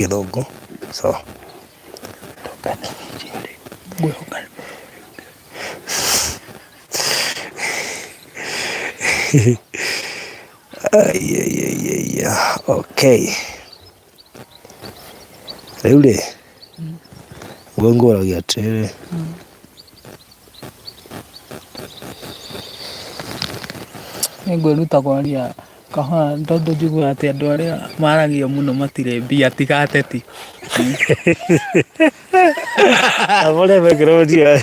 Githungu. So okay. Rĩu rĩ ngũngũragia atĩrĩrĩ ngwĩruta kwaria kahora tondũ njiguaga atĩ andũ arĩa maragia mũno matirĩ mbia tiga ateti. Amore microphone ya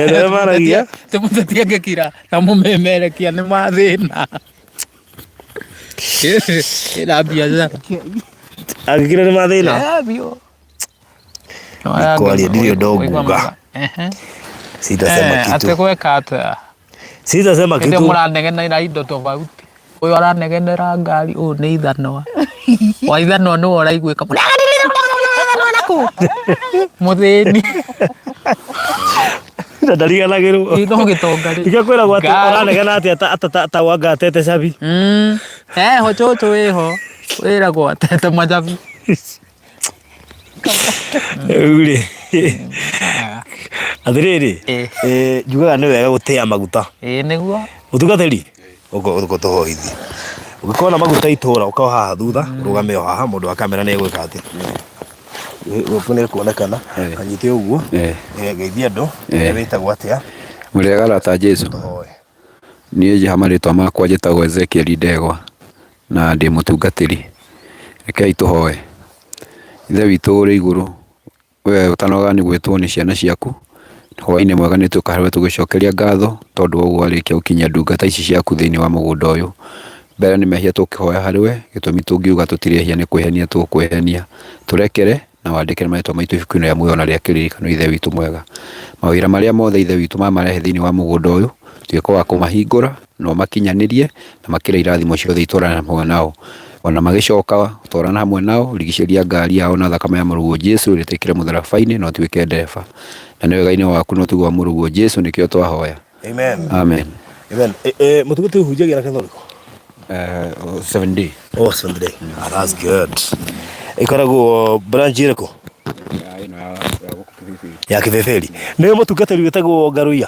ndio maragia tũmũteti angĩkira na mũmemerekia nĩ mathĩna ĩra biacara angĩkira nĩ mathĩna biũ kwaria ndio ndonguga sitasema kitu atekweka atĩa sitasema kitu ndio mũranegenera indo tofauti ũyũ aranegenera ngari ũyũ nĩ ithanwa wa ithanwa nĩ ũraiguĩka mũthĩni ndariganagĩrwo no gĩtonga rĩ ikakwĩragwo atĩ ũranegena atĩ ta wanga atete cabi ho cũcũ wĩho wĩragwo atete macabi rĩu atĩrĩrĩ njugaga nĩ wega gũtĩa maguta nĩguo ũtungatĩri ũko tũhoithi ũngĩkorwo na maguta itũra ũkaoha haha thutha rũgame o haha mũndũ wa kamera nĩ egwĩka atĩ gũkũ nĩ kuonekana anyite ũguo geithia andũ wĩtagwo atĩa mũrĩega arata Jesũ niĩ njaha marĩtwa makwa njĩtagwo Ezekiel Ndegwa na ndĩ mũtungatĩri rekei tũhoe. Ithe witũ ũrĩ igũrũ we ũtanoga nĩ gwĩtwo nĩ ciana ciaku hwaĩ-inĩ mwega nĩ tũkaharwo tũgĩcokeria ngatho tondũ ũguo arĩkia gũkinyia ndungata ici ciaku thĩinĩ wa mũgũnda ũyũ. Mbere nĩ mehia tũkĩhoya harĩwe gĩtũmi tũngiuga tũtirĩhia nĩ kwĩhenia tũkwĩhenia tũrekere na wandĩke marĩtwa maitũ ibuku-inĩ rĩa muoyo na rĩa kĩririkano ithe witũ mwega. Mawĩra marĩa mothe ithe witũ mamarehe thĩinĩ wa mũgũnda ũyũ tuĩke wa kũmahingũra na makinyanĩrie na makĩre irathimo ciothe itwarana hamwe nao ona magĩcoka twarana hamwe nao rigicĩria ngari yao na thakame ya mũrũguo Jesũ ĩrĩtĩkĩre mũtharaba-inĩ na ũtuĩke ndereba na nĩ wega-inĩ waku no tuga mũrũguo Jesũ nĩkĩo twahoya. Amen. Amen. Amen. Mũtungatĩri ũhunjagia na Catholic 7 day. Oh, 7 day. That's good. Ĩkoragwo branch ĩrĩkũ? Ya Kĩbĩbĩri. Nĩ mũtungatĩri wĩtagwo Ngaruia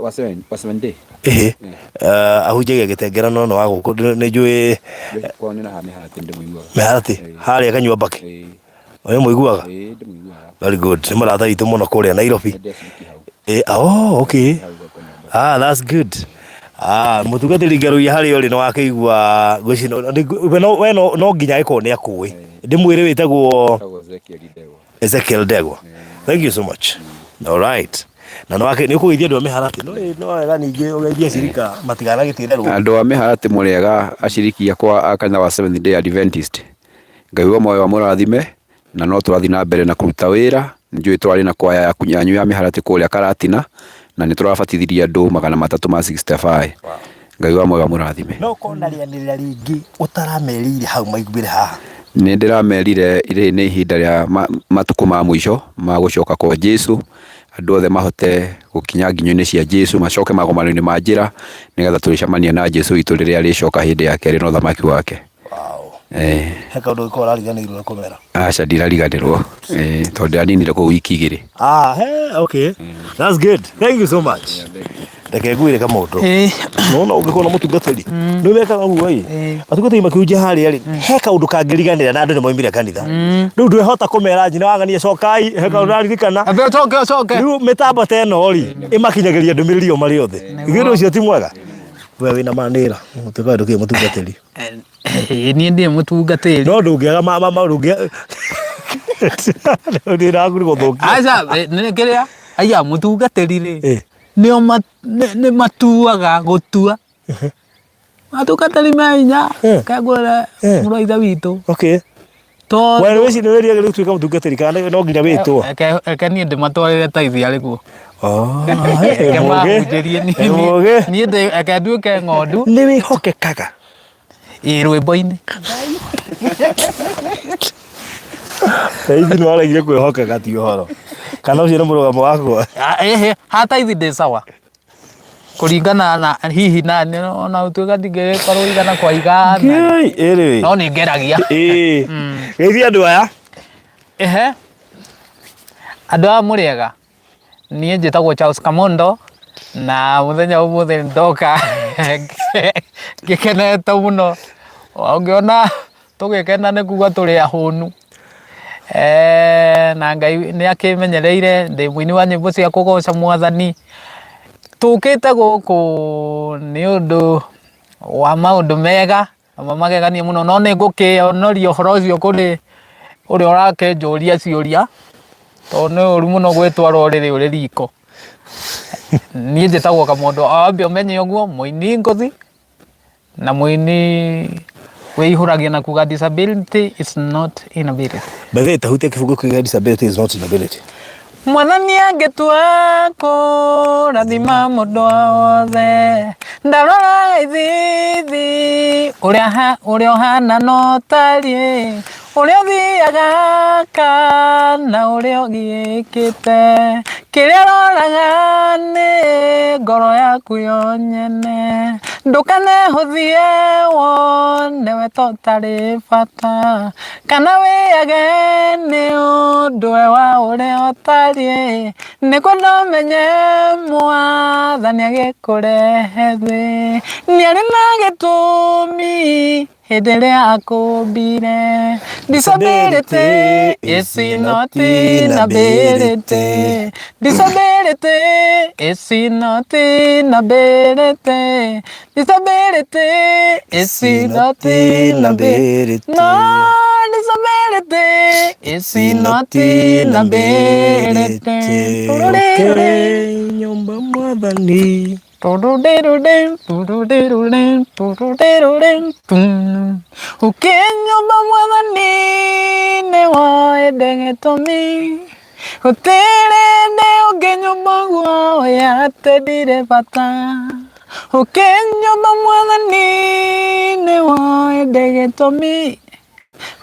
wa 7 day. Ahunjagia gĩtengerano no wa gũkũ nĩ njũĩ kwa nĩ na Mĩharatĩ ndĩmũiguaga. Mĩharatĩ harĩa kanyua mbaki oyo mũiguaga? Very good. Nĩ marata witũ mũno kũrĩa Nairobi. Okay. That's good. Mũtungatĩri Ngaruia harĩa ũrĩ no wakĩigua we no nginya gĩkorwo nĩ akũĩ ndĩmwĩre wĩtagwo Ezekiel Ndegwa. Thank you so much. All right. Na no nĩ ũkũgeithia andũ a Mĩharatĩ no wega ningĩ ũgeithie acirika matiganagĩtĩre rũĩ. Andũ a Mĩharatĩ mũrĩega aciriki akwa a kanitha wa Seventh Day Adventist Ngai wa moyo wa mũrathime na no tũrathiĩ na mbere na kũruta wĩra. Njũĩ tũrarĩ na kwaya yanyu ya Mĩharatĩ kũrĩa Karatina na nĩ tũrabatithirie andũ 365. Ngai wa moyo wa mũrathime. No konarianĩrĩra rĩngĩ ũtaramerire hau maiguire haha? Nĩ ndĩramerire irĩ nĩ ihinda rĩa matukũ ma mũico ma gũcoka kwa Jesũ andũ othe mahote gũkinya nginyo-inĩ cia Jesũ macoke magomano-inĩ ma njĩra nĩgetha tũrĩcemanie na Jesũ witũ rĩrĩa arĩcoka hĩndĩ ya kerĩ na ũthamaki wake. He kaũndũ ũgĩkorwo ũrariganĩirwo nĩ kũmera? Aca ndirariganĩrwo tondũ ndaninire kũu wiki igĩrĩ. Okay. That's good. Thank you so much. Reke ngwĩre kamũndũ no ũngĩkorwo na mũtungatĩri nĩ wekaga ũguo atungatĩri makĩhunjia harĩa rĩ he kaũndũ kangĩriganĩra na andũ nĩ moimire kanitha rĩu ndwĩhota kũmera njina wangania cokai he kaũndũ ũraririkana rĩu mĩtambo ta ĩno rĩ ĩmakinyagĩria ndũmĩrĩri o marĩ othe ithuĩ ũcio ti mwega we wĩna manĩra ũtuĩkaga ndũkĩrĩ mũtungatĩri. Niĩ ndĩ mũtungatĩri no ndũngĩaga ndũngĩa ndĩragũrĩ gũthũkia aca nĩ kĩrĩa aya mũtungatĩri rĩ nĩo nĩ matuaga gũtua matungatĩri me hinya kagũra mũrũ ithe witũ. Okay. Wewe wĩci nĩ wĩrĩga gũtuĩka mũtungatĩri kana no nginya wĩtwo? Eke niĩ ndĩmatwarĩre taithi arĩkuo. Niĩ eke nduĩke ng'ondu. Nĩ wĩhokekaga rwĩmbo-inĩ. Taithi nĩ waragire kwĩhokeka ti ũhoro kana ũcio nĩ mũrũgamo wakwa? Ha taithi ndĩ sawa. kuringana na hihi na ona utuga ndingĩkorwo igana kwa igana no nĩ ngeragia geithia andũ aya andũ aya mũrĩega niĩ njĩtagwo Charles Kamondo na mũthenya ũmũthĩ ndoka ngĩkenete mũno ũngĩona tũgĩkena nĩ kuga tũrĩ ahũnu na Ngai nĩ akĩmenyereire ndĩ mũini wa nyĩmbo cia kũgoca Mwathani tũkĩte gũkũ nĩ ũndũ wa maũndũ mega magegania mũno no nĩ ngũkĩonoria ũhoro ũcio kũrĩ ũrĩa ũrakĩnjũria ciũria tondũ nĩ ũru mũno gwĩtwara ũrĩrĩ ũrĩ riko niĩ njĩtagwo Kamondo wambe ũmenye ũguo mũini ngũthi na mũini wĩihũragia na kuga disability is not inability. By the way, tahutia kifungo kĩgiĩ disability is not inability. Mwathani angĩtua kũrathima mũndũ wothe ndarora ithithi ũrĩa ũhana no tariĩ ũrĩa ũthiaga kana ũrĩa ũgĩkĩte kĩrĩa ũroraga nĩ ngoro yaku yo nyene ndũkanehũthie wonewe to tarĩ bata kana wĩage nĩ ũndũ wa ũrĩa ũtariĩ nĩguo ndũmenye Mwathani agĩkũrehe thĩ nĩ arĩ na gĩtũmi hĩndĩ ĩrĩa akũmbire. Disability is not inability. Disability is not inability. Disability is not inability. No, disability is not inability. Nyumba Mwathani. Ukinyumba Mwathani nĩwoĩ gĩtũmi gũtirĩ ndĩ ũngĩnyumba guoya atĩ ndirĩ bata ukinyumba Mwathani nĩwoĩ gĩtũmi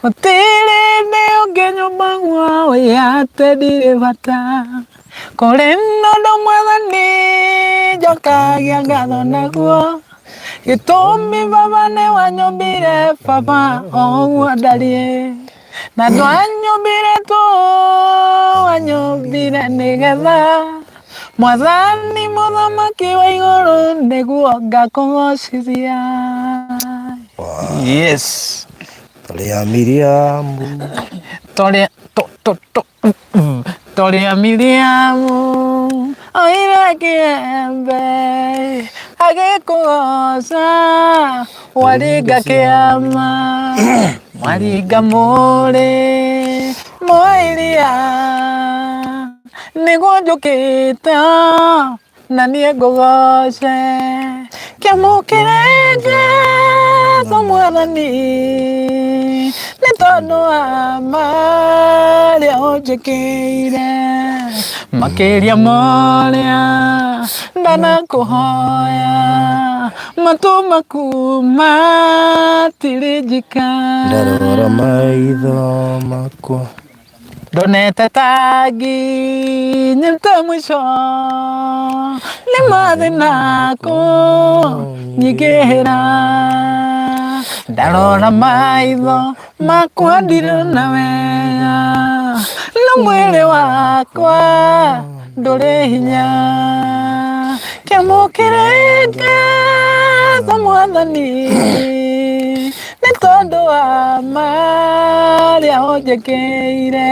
gũtirĩ ndĩ ũngĩnyumba guoya atĩ ndirĩ bata kũrĩ ũndũ Mwathani njokagia ngatho naguo gĩtũmi baba nĩwanyumbire baba ũguo ndariĩ na ndwanyumbire tu wanyumbire nĩgetha Mwathani mũthamaki wa igũrũ nĩguo ngakũgocithia. Yes. Tolea Miriamu. Tolea Miriamu oire kĩembe agĩkũgoca waringa kĩama waringa mũrĩ mũiria nĩguo njũkĩte na niĩ ngũgoce kĩamũkĩre ngatho Mwathani nĩ tondũ wa marĩa ũnjĩkĩire makĩria marĩa ndanakũhoya matũ maku matirinjika ndarora maitho makwa ndonete tangi nyite mũico nĩ mathĩnakũ nyingĩhĩra ndarora maitho makwa ndirĩ na wega na mwĩrĩ wakwa ndũrĩ hinya kĩamũkĩre ngatho Mwathani nĩ tondũ wa marĩa ũnjĩkĩire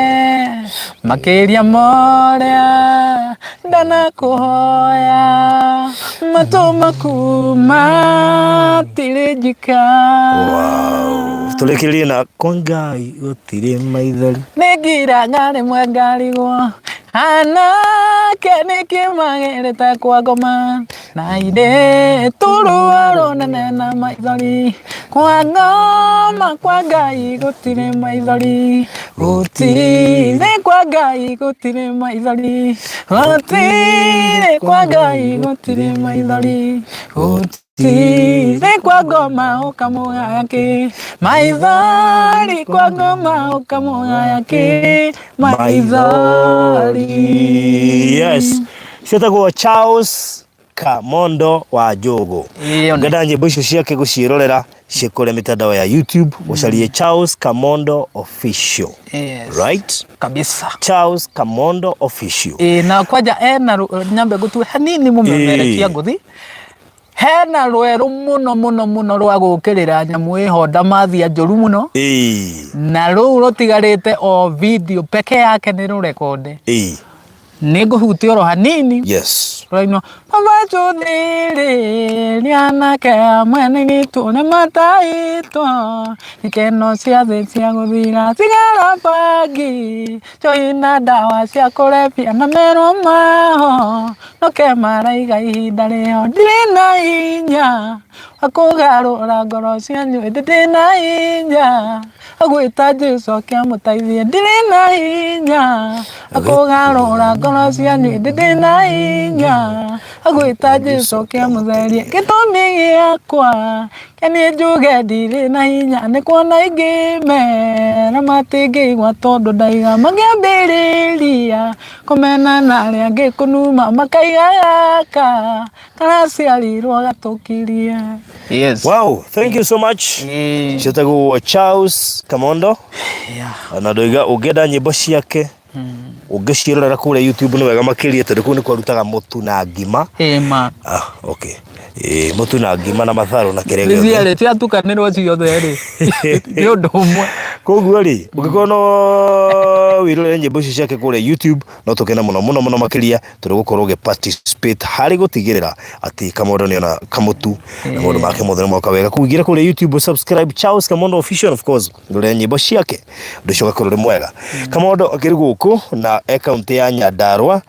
makĩria marĩa ndanakũhoya matũ maku matirinjika. Tũrĩkĩrĩrie na kwa Ngai gũtirĩ maithori nĩngiraga rĩmwe ngarigwo anake nĩkĩmagerete kwa ngoma na irĩ tũrũa rũnene na maithori kwa ngoma kwa Ngai gũtirĩ maithori gũtirĩ kwa Ngai gũtirĩ maithori gũtirĩ kwa Ngai gũtirĩ maithori gũtirĩ kwa ngoma ũkamũgaya kĩ maithori kwa ngoma ũkamũgaya kĩ maithori. Yes. Ciĩtagwo Charles Kamondo wa Njogu ngenda nyimbo icio ciake guciirorera cikore mitandao ya YouTube ucarie Charles Kamondo Official. Right kabisa, Charles Kamondo Official. Na kwaja na nyambe gutu hanini mumemerekia nguthi hena rweru muno rwa gukirira nyamu ihonda mathia njuru muno na ru rutigarite o video peke yake ni rurekode ninguhutia ro hanini. Yes. Raino amachunire liana ke mwene gitu ne mataito ikeno cia cia guthira tigara pagi joina dawa cia kurepia na mero maho no ke maraiga ihinda rio ndina inya akugarura ngoro cia nyue ndina inya agwita Jesu kia mutaithie ndina inya akugarura ngoro cia nyue ndina inya agwita Jesu kia mutherie gitumi giakwa keni njuge ndiri na hinya ni kuona ingime na matingigwa tondu ndaiga magiambiriria kumena na aria ngikunuma makaiga yaka kana ciarirwo gatukirie. Yes. Wow, thank you so much. Citagu Charles Kamondo. Na ndoiga ugenda nyimbo ciake ugicirorera kure YouTube ni wega makiria tondu ku ni kwarutaga mutu na ngima. Ma. Okay. Mutu na ngima na matharu na kirege. Nizia tia tukanirwo ciothe ri. Ni undu umwe. Koguo ri ungikono wirore nyimbo ciake kure YouTube no tukena muno makiria tondu gukorwo ge participate hari gutigirira ati Kamondo ni ona kamutu na mundu make muthero moka wega kuingira kure YouTube subscribe Charles Kamondo Official of course ndore nyimbo ciake nducoka kurore mwega. Kamondo akiri guku na account ya Nyandarua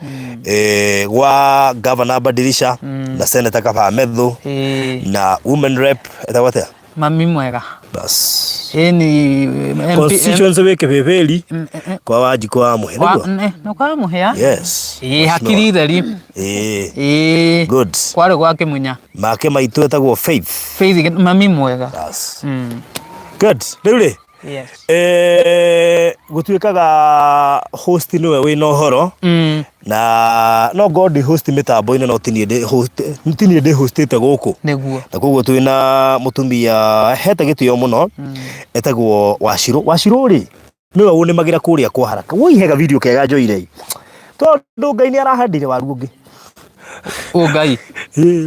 wa governor Badilisha na senator Kaba Medhu na women rep etawata Mami Mwega bas ni constituency weke pepeli kwa Wanjiko wa Muhe no kwa Muhe. Yes hakiri theri good kware gwake munya make maitu etagwo Faith Mami Mwega. Yes good rĩu yes gutuikaga host niwe wina uhoro na no god host mitambo-ini no tinie ndi hostete guku niguo na koguo twina mutumia hete gitio muno etagwo Wachiro ri niwe unimagira kuria kwa haraka woihega video kega njoire tondu Ngai ni arahandire waru ungi Ngai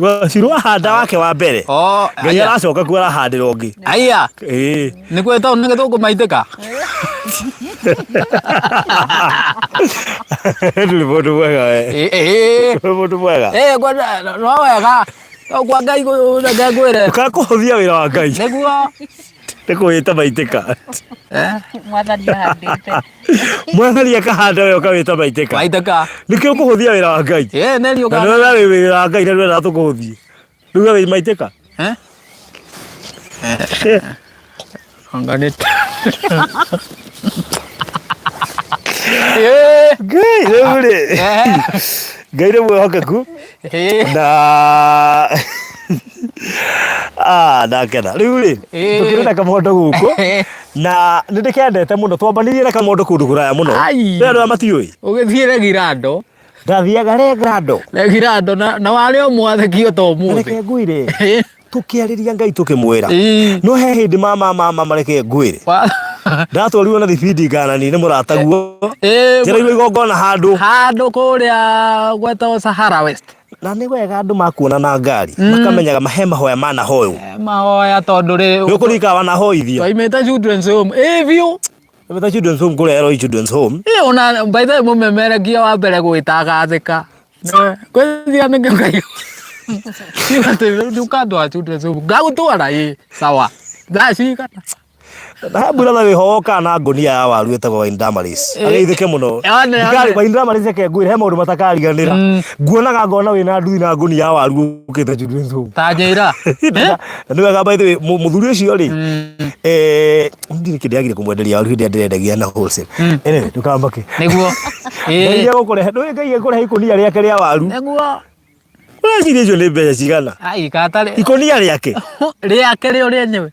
Wachiro ahanda wake wa mbere Ngai aracoka ku arahandira ungi aya ni kweta unenge tukumaiteka Nduli bodu mwega bodu mwega kwenda no wega kwa Ngai ngagwire ukakuhũthia wĩra wa Ngai niguo nĩkũwĩta maitĩka Mwathani akahanda we ũkawĩta maitĩka nĩkĩo ũkũhũthia wĩra wa Ngai na nĩwe wĩra wa Ngai na nĩwe tũkũhũthie rĩu wĩ maitĩka anganĩte Ngai rĩu rĩ Ngai nĩ mwĩhokeku na ndakena rĩu rĩ tũkĩrĩ na Kamondo gũkũ na nĩndĩkendete mũno twambanirie na Kamondo kũndũ kũraya mũno andũ matiũĩ ũgĩthiĩre Girando ndathiaga Girando na warĩ o mwathĩkio to mũthĩ reke ngwĩre tukiarĩria Ngai tukimwĩra no he hĩndĩ mama mareke ngwĩre ndatwarirwo na thibindi nganani nĩ mũrataguo njĩra-inĩ igongona handũ kũrĩa gwetagwo Sahara West na nĩ wega andũ makuona na ngari makamenyaga mahe mahoya manahoywo mahoya tondũ rĩ nĩũkũrika wanahoithia twaimĩte children's home biũ twaimĩte children's home kũrĩa Eloi children's home ona by the way mũmemerekia wa mbere gwĩtagathĩka kwĩthia nĩkĩo Ngai Nukandwa children's home ngagũtwara sawa thacigana na mbura na wihoka na ngonia ya waru etagwo Wine Damaris ageithike muno ngari Wine Damaris eke ngwire he maundu matakariganira nguonaga ngona wina ndui na ngonia ya waru ukite children's home ta njira na niwe gamba ithe muthuri ucio ri ndiri kindiagire kumwenderia waru hindi ndirendagia na wholesale ndukambake niguo ngai gukurehe ndui ngai gukurehe ikonia riake ria waru niguo ureciria icio ni mbeca cigana ai katare ikonia riake riake rio rĩenyewe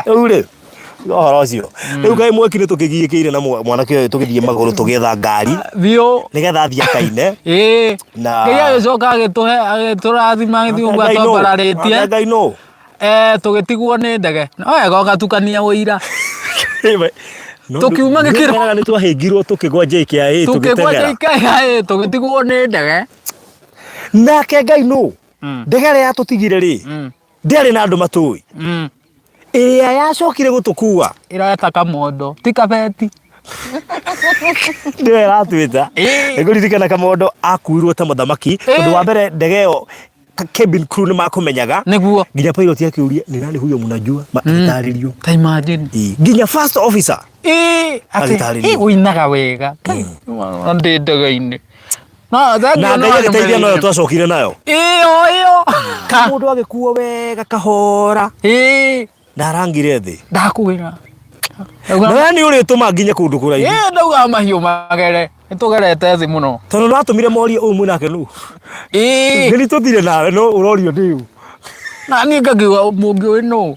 rĩu rĩ Ohoro cio riu kai mweki ni tukigiikire na mwanake uyu tugithie maguru tugetha ngari bio nigetha athia kaine na ngai coka agiturathima githiungu atwambararitie ngai no tugitigwo ni ndege no wega ugatukania uira tukiuma gikiro ni twahingirwo tukigwa JKIA tugitengera tugitigwo ni ndege nake ngai no ndege ria tutigire ri nderi na andu matui iria yacokire gutukua ireta kamondo ti kabeti ndio iratwita iguririkana kamondo akuirwo ta muthamaki tondu wa mbere ndege yo cabin crew ni makumenyaga niguo nginya pilot yakiuria ni nani huyo mnajua mataririo ta imagine nginya first officer ati uinaga wega ndi ndege-ini na ndege teithia no twacokire nayo iyo mundu agikuo wega kahora ndarangire thi ndakugira na ni uri tuma nginya kundu kuraihu ndauga mahiu magere nitugerete thi muno tondu natumire morie umu nake nu ni tuthire nawe no urorio ndiu na ni ngagiwa mungi uyu no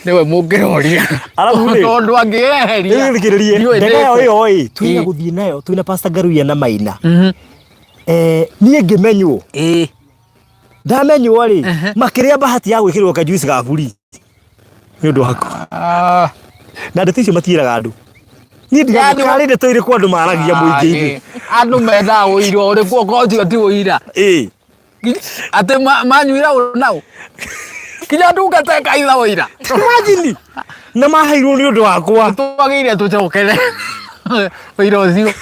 niwe mungiroria arabu tondu angieheria ni ngiririe ndege yo twina guthie nayo twina Pastor Garuya na Maina niĩ ngĩmenywo ndamenywo rĩ makĩrĩa bahati ya gwĩkĩrwo kajuici ga buri nĩ ũndũ waku na ndeto icio matiĩraga andũ niĩ ndigarĩ ndeto irĩkũ andũ maragia mũingĩ-inĩ andũ mendaga ũira ũrĩkũ okorwo tiga ti ũira atĩ manyuira nao kinya ndungata ĩkaitha ũira imagine na maheirwo nĩ ũndũ wakwa twagĩrĩire tũcokere ũira ũcio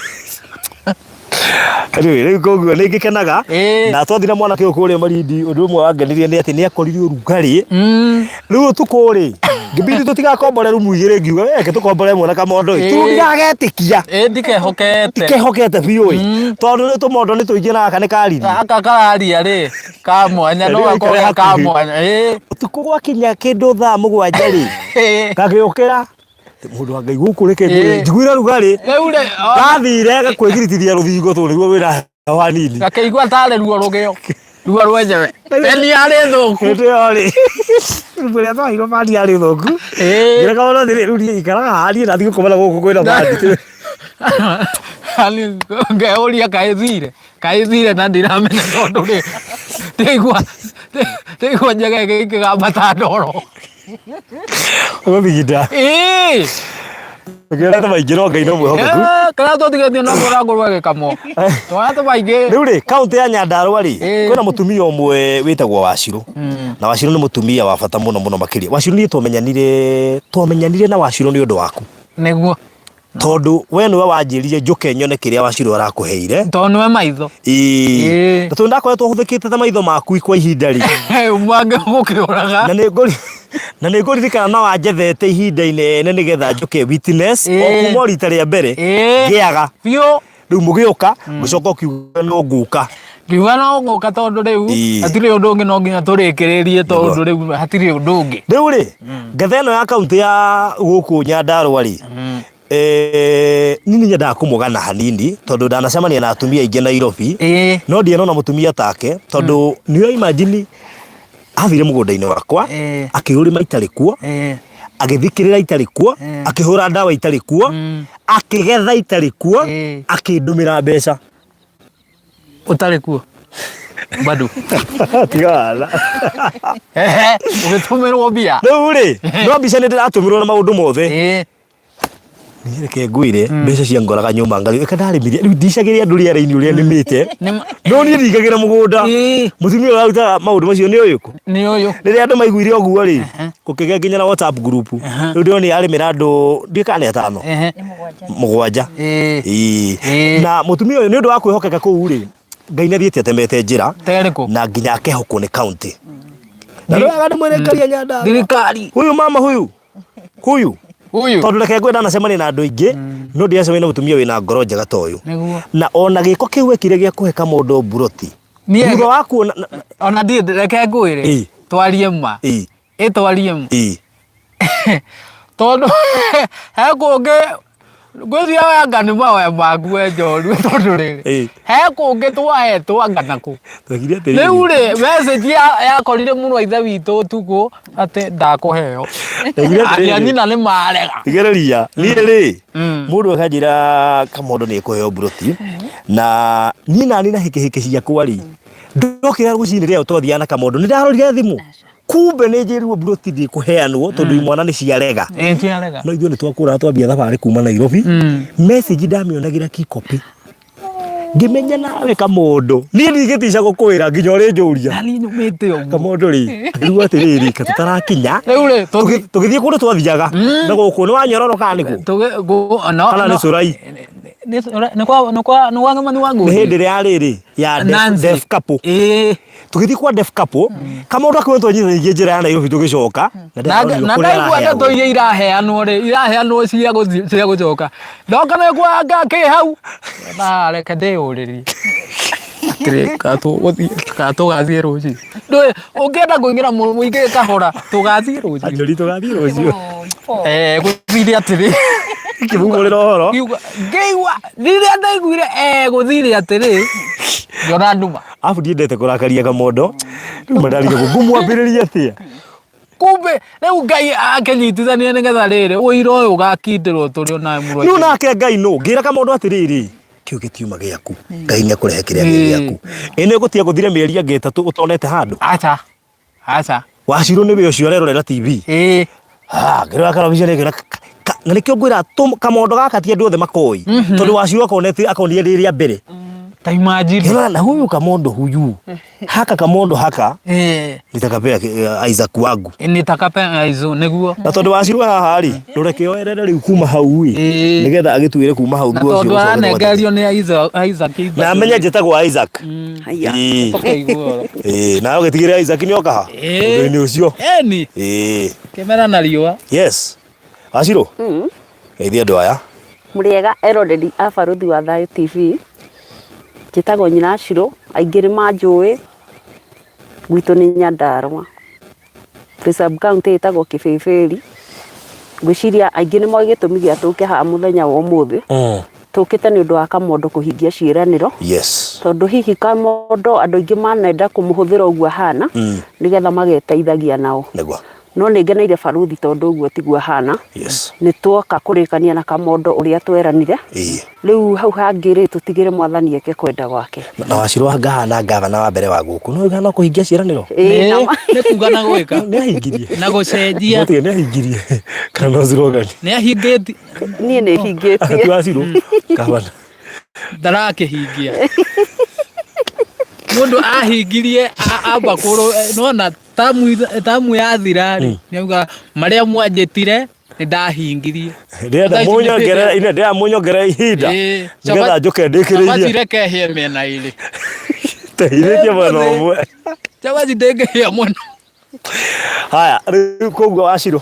riu koguo nĩ ngĩkenaga na twathire mwanake ũyũ kũrĩa Marindi ũndũ ũmwe wangenirie nĩ atĩ nĩ akorire ũrugarĩ rĩu ũtukũ rĩ ngĩbidi tũtigakombore rumu igĩrĩ ngiuga reke tũkombore mwana kamondo tũtigagetĩkia tikehokete biũ tondũ tũmondo nĩ tũingĩ na gaka nĩ kariri gaka kararia rĩ ka mwanya no gakorwo ka mwanya ũtukũ gwakinya kĩndũ thaa 7 rĩ ngagĩũkĩra mundu wa Ngai guku reke njiguira rugarĩ gathire gakwĩgiritithia rũthingo tũ nĩguo wĩra wa nini gakeigua tarĩ ruo rũgĩo ruo rwenjewe ni arĩ thũku ndio rĩ rũrĩa twairwo mani arĩ thũku ngira kaona thĩrĩ rũri ikaraga harie na thigũ komana gũkũ kwĩna mani ani ngeuria kaithire na ndiramenya tondu rĩ teigua njega gĩkĩgamba ndoro Obiginda. Ngera ta maingĩro Ngai no mwĩhokeku. Kana tũtigethio no mũrango gĩkamo. Twana ta maingĩ. Rĩu rĩ kaunti ya Nyandarua rĩ kwĩna mũtumia ũmwe wĩtagwo Wachirũ. Na Wachirũ nĩ mũtumia wa bata mũno makĩria. Wachirũ nĩ twamenyanire na Wachirũ nĩ ũndũ waku. Nĩguo. Tondu we niwe wanjĩrire njoke nyone kĩrĩa Wachirũ arakũheire. Tondu niwe maitho. Na tondu ndakoretwo hũthĩkĩte ta maitho maku kwa ihinda rĩ. Mwange gũkĩũraga. Na nĩ ngũririkana no wanjethete ihinda inene nĩgetha njoke witness o kuma rita rĩa mbere ngĩaga biũ rĩu mũgĩũka gũcoka ũkiuga no ngũka ngiuga no ngũka tondu rĩu hatirĩ ũndũ ũngĩ no nginya tũrĩkĩrĩrie tondu rĩu hatirĩ ũndũ ũngĩ rĩu rĩ ngatha ĩno ya kaunti ya gũkũ Nyandarua rĩ nini nyendaga kũmũgana hanini tondu ndanacemania na atumia aingĩ Nairobi no ndianona mũtumia take tondu nĩ imagine athire mũgũnda-inĩ wakwa akĩũrĩma itarĩ kuo agĩthikĩrĩra itarĩ kuo akĩhũra ndawa itarĩ kuo akĩgetha itarĩ kuo akĩndũmĩra mbeca ũtarĩ kuo bado tigana ũgĩtũmĩrwo mbia rĩu rĩ no mbica nĩ ndĩratũmĩrwo na maũndũ mothe niĩ reke ngwĩre mbeca cia ngoraga nyũmba ngarĩ ndarĩmire rĩu ndicagĩria andũ rĩera-inĩ ũrĩa nĩmĩte no niĩ ndingagĩra mũgũnda mũtumia ũyũ arutaga maũndũ macio nĩ ũyũ rĩrĩa andũ maiguire ũguo rĩ gũkĩgĩa nginya na WhatsApp group rĩu ndĩrona nĩarĩmĩra andũ ndiũka nĩ 5 7 na mũtumia ũyũ nĩ ũndũ wa kwĩhokeka kũu rĩ Ngai nĩathiĩte atemete njĩra na nginya akehokwo nĩ kaunti na rĩu agandĩ mwĩrĩ Nyandarua thirikari huyu mama huyu tondu reke ngwenda nacemania na andũ aingĩ no ndiacemania na mũtumia wĩna ngoro njega ta ũyũ na ona gĩko kĩu ekire gĩa kũhe Kamondo mburoti thutha wa kuona ona ndiĩ reke ngwĩre twarie ma twarie ma tondu he kũngĩ Ngwĩciria we anga nĩ mawe maku we Njorua tondũ rĩrĩ he kũngĩ twahetwo anga naku rĩu rĩ message yakorire mũrũ wa ithe witũ ũtukũ atĩ ndakũheo aria nyina nĩ marega thigĩrĩria niĩ rĩ mũndũ akanjĩra Kamondo nĩ ekũheo mburoti na niĩ nani na hĩkĩhĩkĩ ciakwa rĩ ndokĩra rũcinĩ rĩao twathiaga na Kamondo nĩ ndarorire thimũ kumbe nĩ njĩrirwo mburoti ndĩkũheanwo tondũ imwana nĩ ciarega no ithuĩ nĩ twakũra twambia thabarĩ kuma Nairobi message ndamĩonagĩra Kikopi ngĩmenya nawe Kamondo niĩ ndigĩtica gũkwĩra nginya ũrĩ njũria nani nyumĩte ũguo Kamondo rĩ rĩu atĩrĩrĩ tũtarakinya rĩu rĩ tũgĩthiĩ kũndũ twathiaga na gũkũ nĩ wanyororoka nĩkũ kana nĩ Surai nĩ kwa ng'amani wangu nĩ hĩndĩ ĩrĩa rĩrĩ ya Def Couple tũgĩthiĩ kwa Def Couple Kamondo akwĩrwo twanyitithanirie njĩra ya Nairobi tũgĩcoka na ndaigua ndeto iria iraheanwo rĩ iraheanwo cia gũcoka ndoka nĩ kwanga kĩ hau na reke ndĩyũrĩrie tũgathiĩ rũciũ ndũĩ ũngĩenda kũingĩra mũingĩ kahora tũgathiĩ rũciũ Anjori tũgathiĩ rũciũ gũthire atĩrĩ kĩmumũrĩra ũhoro ngĩigua rĩrĩa ndaiguire gũthire atĩrĩ ngĩona nduma afu ndiendete kũrakaria Kamondo rĩu mandarire ngũmwambĩrĩria atĩa kumbe rĩu Ngai akĩnyitithania nĩgetha rĩrĩ ũira ũyũ ũgakindĩrwo tũrĩ onawe mũrũ no nake Ngai no ngĩra Kamondo atĩrĩrĩ kĩu gĩtiuma gĩaku Ngai nĩ akũrehe kĩrĩa gĩaku ĩno ĩgũtiga gũthire mĩeri ĩngĩ 3 ũtonete handũ aca Wachirũ nĩwe ũcio arerorera TV ngĩrora karabiceni ngĩona na nĩkĩo ngwĩra Kamondo gaka ti andũ othe makoĩ tondũ Wachirũ akonire rĩrĩa mbere ta imagine na huyu Kamondo huyu haka Kamondo haka nitakapea Isaac wangu nitakapea Isaac nĩguo na tondũ Wachirũ haha rĩ ndũreke oerere rĩu kuma hau nĩgetha agĩtuĩre kuma hau nguo cio tondũ aranengerio nĩ Isaac na amenye njĩtagwo Isaac na ũgĩtigĩrĩra Isaac nĩ oka ha ũndũ-inĩ ũcio kĩmera na riũa yes Wachirũ geithia andũ aya mũrĩega eroreri a Baruthi wa Thayũ TV njĩtagwo nyina Wachirũ aingĩ nĩ manjũĩ gwitũ nĩ Nyandarua sub county ĩtagwo Kĩbĩbĩri ngwĩciria aingĩ nĩ moĩ gĩtũmi gĩa tũke haha mũthenya wa ũmũthĩ tũkĩte nĩ ũndũ wa Kamondo kũhingia ciĩranĩro tondũ hihi Kamondo andũ aingĩ manenda kũmũhũthĩra ũguo ahana nĩgetha mageteithagia nao no nĩ ngeneire Baruthi tondũ ũguo tiguo ahana nĩ tuoka kũrĩkania na Kamondo ũrĩa tweranire rĩu hau hangĩ rĩ tũtigĩre mwathani eke kwenda gwake na Wachirũ ngahana ngavana wa mbere wa gũkũ no igana kũhingia ciĩranĩro nĩ kuga na gwĩka nĩ ahingirie na gũcenjia nĩ ahingirie kana no slogan nĩ ahingĩtie niĩ nĩ hingĩtie Wachirũ ngavana ndarakĩhingia mũndũ ahingirie amba nona tamu yathira nĩauga marĩa mwanjĩtire nĩ ndahingirie ndĩra mũnyongere ihinda nĩgetha njoke ndĩkĩrĩirie reke hie mĩena ĩrĩ tehithĩtie mwena ũmwe Chabaci ndĩngĩhĩa mwena haya rĩu koguo Wachirũ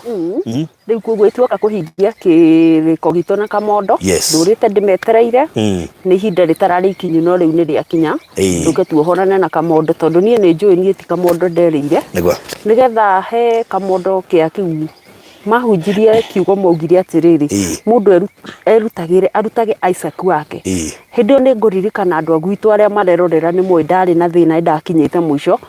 rĩu koguo ituoka kũhingia kĩrĩko gitũ na Kamondo ndũrĩte ndĩmetereire nĩ ihinda rĩtararĩ ikinyu no rĩu nĩ rĩakinya tũke tuohorane na Kamondo tondũ niĩ nĩ njũĩ niĩ ti Kamondo nderĩire nĩgetha he Kamondo kĩa kĩu mahunjirie kiugo maugire atĩrĩrĩ mũndũ arutage Isaac wake hĩndĩ ĩyo nĩ ngũririkana andũ a gwitũ arĩa marerorera nĩ moĩ ndarĩ na thĩna ndakinyĩte mũico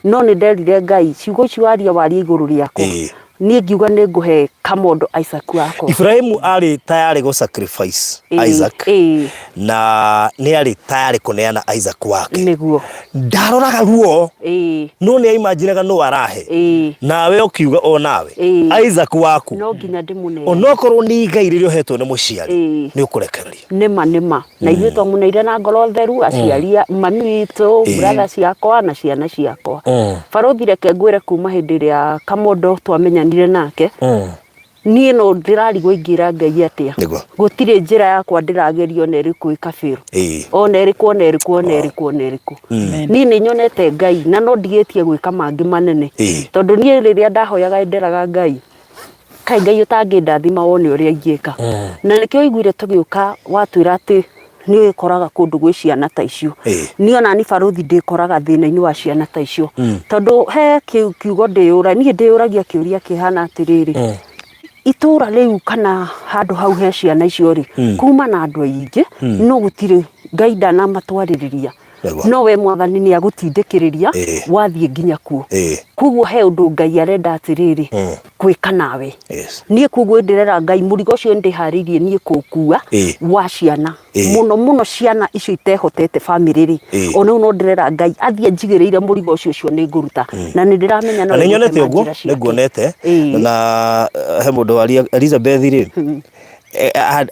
no nĩ nderire Ngai ciugo icio waria igũrũ rĩakwa niĩ ngiuga nĩ ngũhe Kamondo Isaac wako Ibrahimu arĩ tayari go sacrifice Isaac na nĩ arĩ tayari kũneana Isaac wake nĩguo ndaroraga ruo no nĩ imaginaga no arahe nawe ũkiuga o nawe Isaac waku no nginya ndĩmũneane onokorwo nĩ igai rĩrĩa ũhetwo nĩ mũciari nĩ ũkũrekereria nĩma na ithuĩ twamũneire na ngoro theru aciari mami witũ brother ciakwa na ciana ciakwa Baruthi reke ngwĩre kuma hĩndĩ ĩrĩa Kamondo twamenyanire nake niĩ no ndĩrarigwo ingĩra Ngai atĩa gũtirĩ njĩra yakwa ndĩragerio na ĩrĩkũ ĩkabĩrwo ona ĩrĩkũ niĩ nĩ nyonete Ngai na no ndigĩtie gwĩka mangĩ manene tondũ niĩ rĩrĩa ndahoyaga nderaga Ngai kaĩ Ngai ũtangĩndathima wone ũrĩa ingĩka na nĩkĩo iguire tũgĩũka watwĩra atĩ nĩ ũkoraga kũndũ gwĩ ciana ta icio niĩ ona ni Baruthi ndĩkoraga thĩna-inĩ wa ciana ta icio tondũ he kiugo niĩ ndĩyũragia kĩũria kĩhana atĩrĩrĩ itura riu kana handu hau he ciana icio ri kuma na andu aingi no gutire Ngai ndanamatwaririria no we Mwathani ni agutindikiriria wathie nginya kuo kuguo he undu Ngai arenda atiriri gwika nawe nie kuguo ndirera Ngai murigo cio ndiharirie nie kukua wa ciana muno ciana icio itehotete family ri ona no ndirera Ngai athie njigireire murigo cio ni nguruta na ni ndiramenya no nyonete uguo niguonete na he mundu wali Elizabeth ri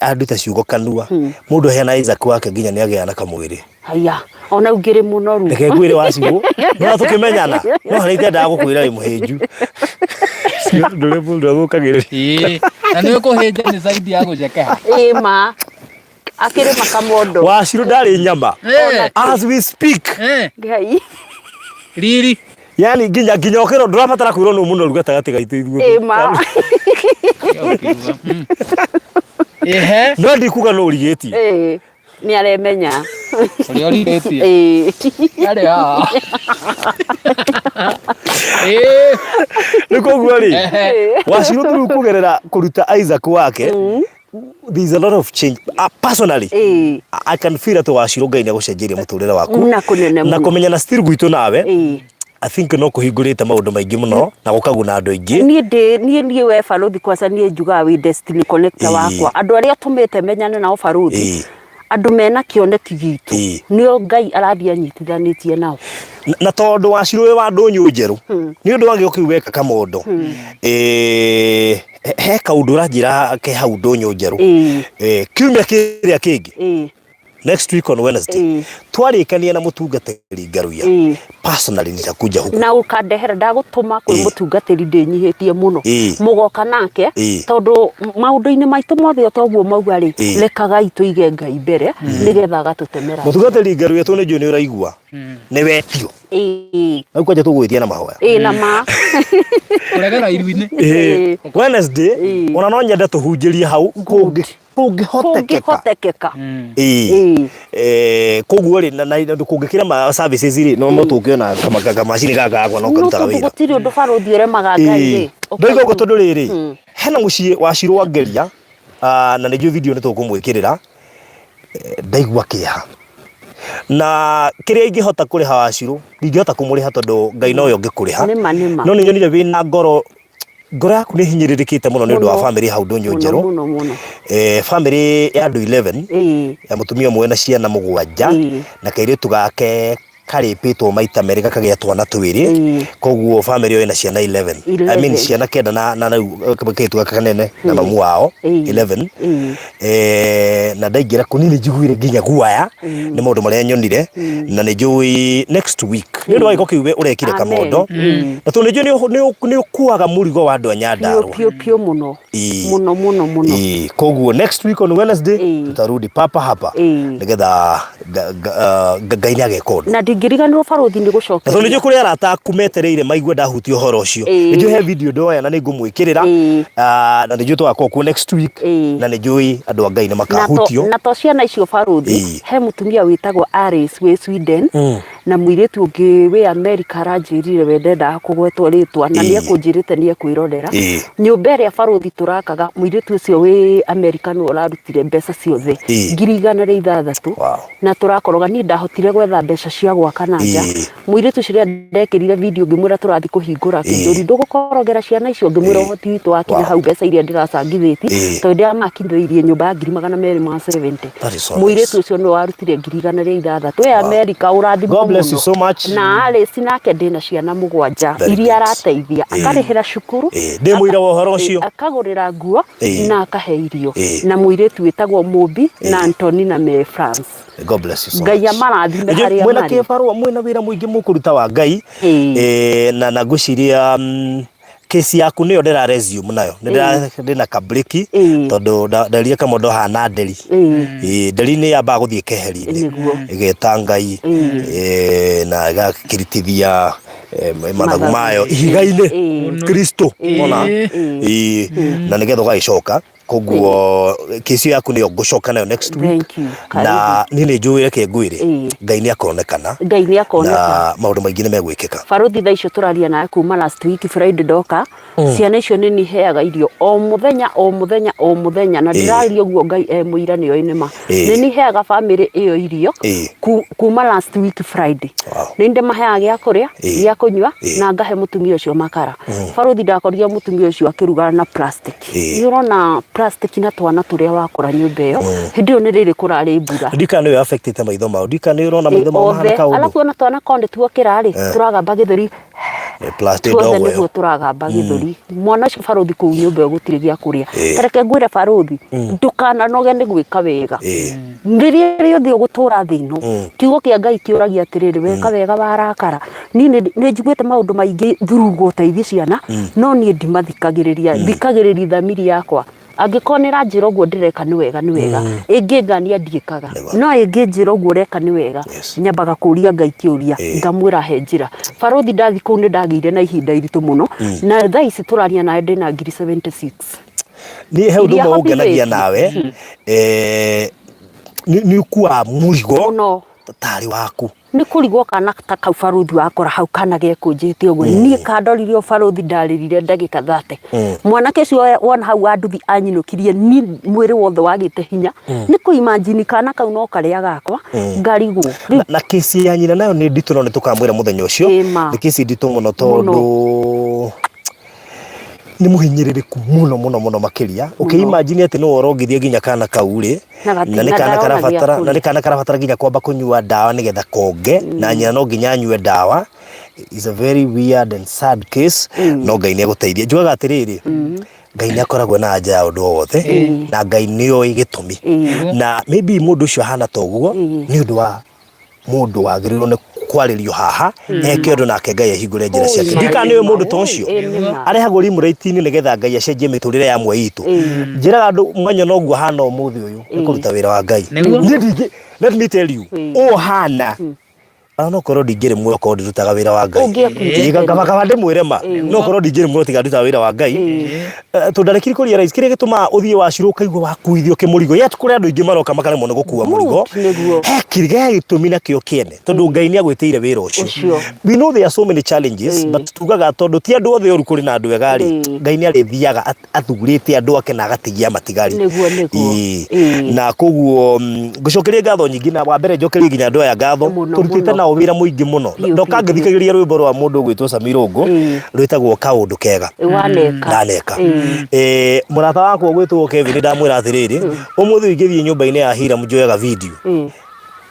aduta ciugo kanua mundu hena Isaac wake nginya ni agia na kamwiri haya ona ungire muno ru reke ngwire wacigo no tukimenyana no hari ndenda gukwira ri muhinju cio ndure mundu agukagire na ni kuhinja ni zaidi ya gujekeha ma akire makamondo waciru ndari nyama as we speak Ngai riri yani nginya okero ndurabatara kwirwo no muno rugata gati gaitu ithuĩ ma no ndikuga no urigeti ni aremenya uri urigeti ari ni koguo ri waciru turu kugerera kuruta Isaac wake there's a lot of change personally I can feel that waciru Ngai ni agucenjeria muturire waku na kumenya na still gwitu nawe I think no kuhingurite maundu maingi muno na gukaguna andu aingi nie we Baruthi kwasa nie njuga wi destiny connector wakwa andu aria tumite menyane nao Baruthi andu mena kioneki gitu nio Ngai arathia nyitithanitie nao na tondu waciru we wa ndunyu njeru ni undu wangi ukiweka kamondo he kaundu ranjira ke hau ndunyu njeru kiumia kiria kingi next week on Wednesday twarikania na mutungatiri Ngaruya personally nitakuja huko na ukandehera ndagutuma kwi mutungatiri ndinyihitie muno mugoka nake tondu maundu-ini maitu mothe toguo mauga ri rekaga ituige Ngai mbere nigetha gatutemera mutungatiri Ngaruya tu ni uraigua ni wetio au kwaje tugwithia na mahoya na ma kuregera iruini Wednesday ona no nyenda tuhunjirie hau kungihotekeka koguo ri na kungikira ma services ri no tukiona kama machine gaga no karuta wira gutiri undu Baruthi uremaga Ngai ndoigo go tondu riri hena mucii waciru wa Ngeria na nĩguo video nĩ tũkũmwĩkĩrĩra ndaigua kĩeha na kĩrĩa ingĩhota kũrĩha waciru ndingĩhota kũmũrĩha tondũ Ngai no yo ngĩkũrĩha no nĩ nyonire wĩna ngoro yaku nĩ hinyĩrĩrĩkĩte mũno nĩ ũndũ wa family hau ndũnyũ njerũ family ya andũ 11 ya mũtumia ũmwe na ciana mũgwanja na kairĩtu gake karĩpĩtwo maita merĩ gakagĩa twana twĩrĩ koguo family yo ĩna ciana 11 I mean ciana kenda na kairĩtu gaka kanene na mamu wao 11 na ndaingĩra kũnini njiguire nginya guaya nĩ maũndũ marĩa nyonire na nĩ njũĩ next week nĩ ũndũ wa gĩko kĩu ũrekire kamondo na tondũ nĩ njũĩ nĩ ũkuaga mũrigo wa andũ a Nyandarua pio mũno koguo next week on Wednesday tutarudi papa hapa nigetha Ngai nĩ ageka ũndũ na ndingĩriganĩrwo Baruthi nĩ gũcoka tondũ nĩ njũĩ kũrĩ arata aku metereire maigue ndahutia ũhoro ũcio nĩ njũĩ he video ndoya na nĩ ngũmwĩkĩrĩra na nĩ njũĩ tũgakorwo kuo next week na nĩ njũĩ andũ a Ngai nĩ makahutio na to ciana icio Baruthi he mũtumia wĩtagwo Alice wĩ Sweden na mũirĩtu ũngĩ wĩ America aranjĩrire we ndendaga kũgwetwo rĩtwa na nĩ ekũnjĩrĩte nĩ ekwĩrorera nyũmba ĩrĩa Baruthi tũrakaga mũirĩtu ũcio wĩ America nĩ ũrarutire mbeca ciothe 106,000 na tũrakoroga niĩ ndahotire gwetha mbeca cia gwaka na nja mũirĩtu ũcio ndekĩrire video ngĩmwĩra tũrathi kũhingũra kĩndũri ndũgũkorogera ciana icio ngĩmwĩra ũhoti witũ wakinya hau mbeca iria ndĩracangithĩtie tondũ ndĩramakindĩirie nyũmba ya 270 mũirĩtu ũcio nĩ warutire 106,000 we America ũrathimwo so much na Alice nake ndĩna ciana mũgwanja iria arateithia akarĩhĩra cukuru ndĩmwĩra ũhoro ũcio akagũrĩra nguo na akahe irio na mũirĩtu wĩtagwo Mũmbi na Anthony na Mary France God bless you so much. Ngai amarathime harĩa mwena kĩbarũa mwena wĩra mũingĩ mũkũruta wa Ngai na ngũciria kesi yaku nĩyo ndĩra resume nayo ndĩna kabreki tondũ ndarire kamondo hana nderi nderi nĩ yambaga gũthiĩ keheri-inĩ ĩgeta Ngai na ĩgakĩritithia mathagu mayo ihiga-inĩ Kristo ona na nĩgetha ũgagĩcoka koguo kesi yaku ni ngucoka nayo next week. Thank you. Na nini njuire ke ngwire Ngai ni akonekana na maundu maingi ni megwikika. Baruthi tha icio turaria nawe kuma last week Friday ndoka ciana icio ni niheaga irio o muthenya na ndiraria uguo Ngai muira ni oine ma ni niheaga family iyo irio kuma last week Friday. Ni ndi maheaga gya kuria gya kunywa na ngahe mutumia ucio makara. Baruthi ndakoria mutumia ucio akiruga na plastic. Urona plastic na twana turia wakora nyumba iyo hindi yo ni riri kurari mbura. Ndikana yo affected maitho mao. Ndikana urona maitho mao mahana kaundu. Alafu ona twana konde tuokira ri turagamba githuri plastic dogo yo turagamba githuri. Mwana ucio Baruthi ku nyumba yo gutiri gya kuria. Tareke ngwire Baruthi ndukana noge ni gwika wega. Ndirie rio thio gutura thino. Kiugo kia Ngai kiuragia atiriri weka wega barakara. Ni njiguite maundu maingi thurugo uteithie ciana no ni ndimathikagiriria thikagiriria thamiri yakwa. Angikonera njira uguo ndireka ni wega ingi ngania ndiekaga no ingi njira uguo reka ni wega nyambaga kuria Ngai kiuria ngamwira he njira. Baruthi ndathi kuu ni ndagire na ihinda iritu muno na thaa ici turaria nawe ndina ngiri 76. Ni he undu maugenagia nawe ni kuwa murigo no tari waku ni kurigwo kana ta kau Baruthi wakora hau kana gekunjite uguo ni kandorire Baruthi ndaririre ndagika 30 mwanake cio wona hau anduthi anyinukirie ni mwiri wothe wagite hinya ni ku imagine kana kau no karia gakwa ngarigwo na kesi ya nyina nayo ni nditu no ni tukamwira muthenya ucio ni kesi nditu muno tondu ni muhinyiririku muno makiria imagine ati no orongithie ginya kana kauri na ni kana karabatara ginya kwamba kunyua dawa nigetha konge na nyina no ginya anyue dawa. Is a very weird and sad case. No Ngai ni aguteithia njugaga atiriri Ngai ni akoragwo na anja ya undu wothe na Ngai ni o igitumi na maybe mundu ucio hana toguo ni undu wa mundu wagirirwo ni kwaririo haha eke undu nake Ngai ahingure njira ciake. Ndikana ni mundu toncio arehagwo rimuraitini nigetha Ngai acenjie miturire ya mwe itu njiraga andu mwanya noguo hana umuthi uyu ikuruta wira wa Ngai. Let me tell you hana no korwo ndingire muoyo korwo ndirutaga wira wa Ngai ngabakaba ndimwire ma no korwo ndingire muoyo tiga nduta wira wa Ngai tundarekire kuria rais kire gituma uthie waciru kaigwo wakuithio kimurigo yet kuri andu ingi maroka makare muno gukua murigo kirige gitumi na kio kiene tondu Ngai ni agwitire wira ucio. We know there are so many challenges but tugaga tondu ti andu othe oru kuri na andu egari Ngai ni arithiaga athugurite andu ake na agatigia matigari na koguo ngucokerie ngatho nyingi na wa mbere njokerie ginya andu aya ngatho turutite na wira muingi muno ndoka ngithikagiria rwimbo rwa mundu gwitwo Samirungu rwitagwo kaundu kega ndaneka murata wako gwitwo Kevin ndamwira atiriri umuthi ingithie nyumba-ini ya Hira mjoyaga video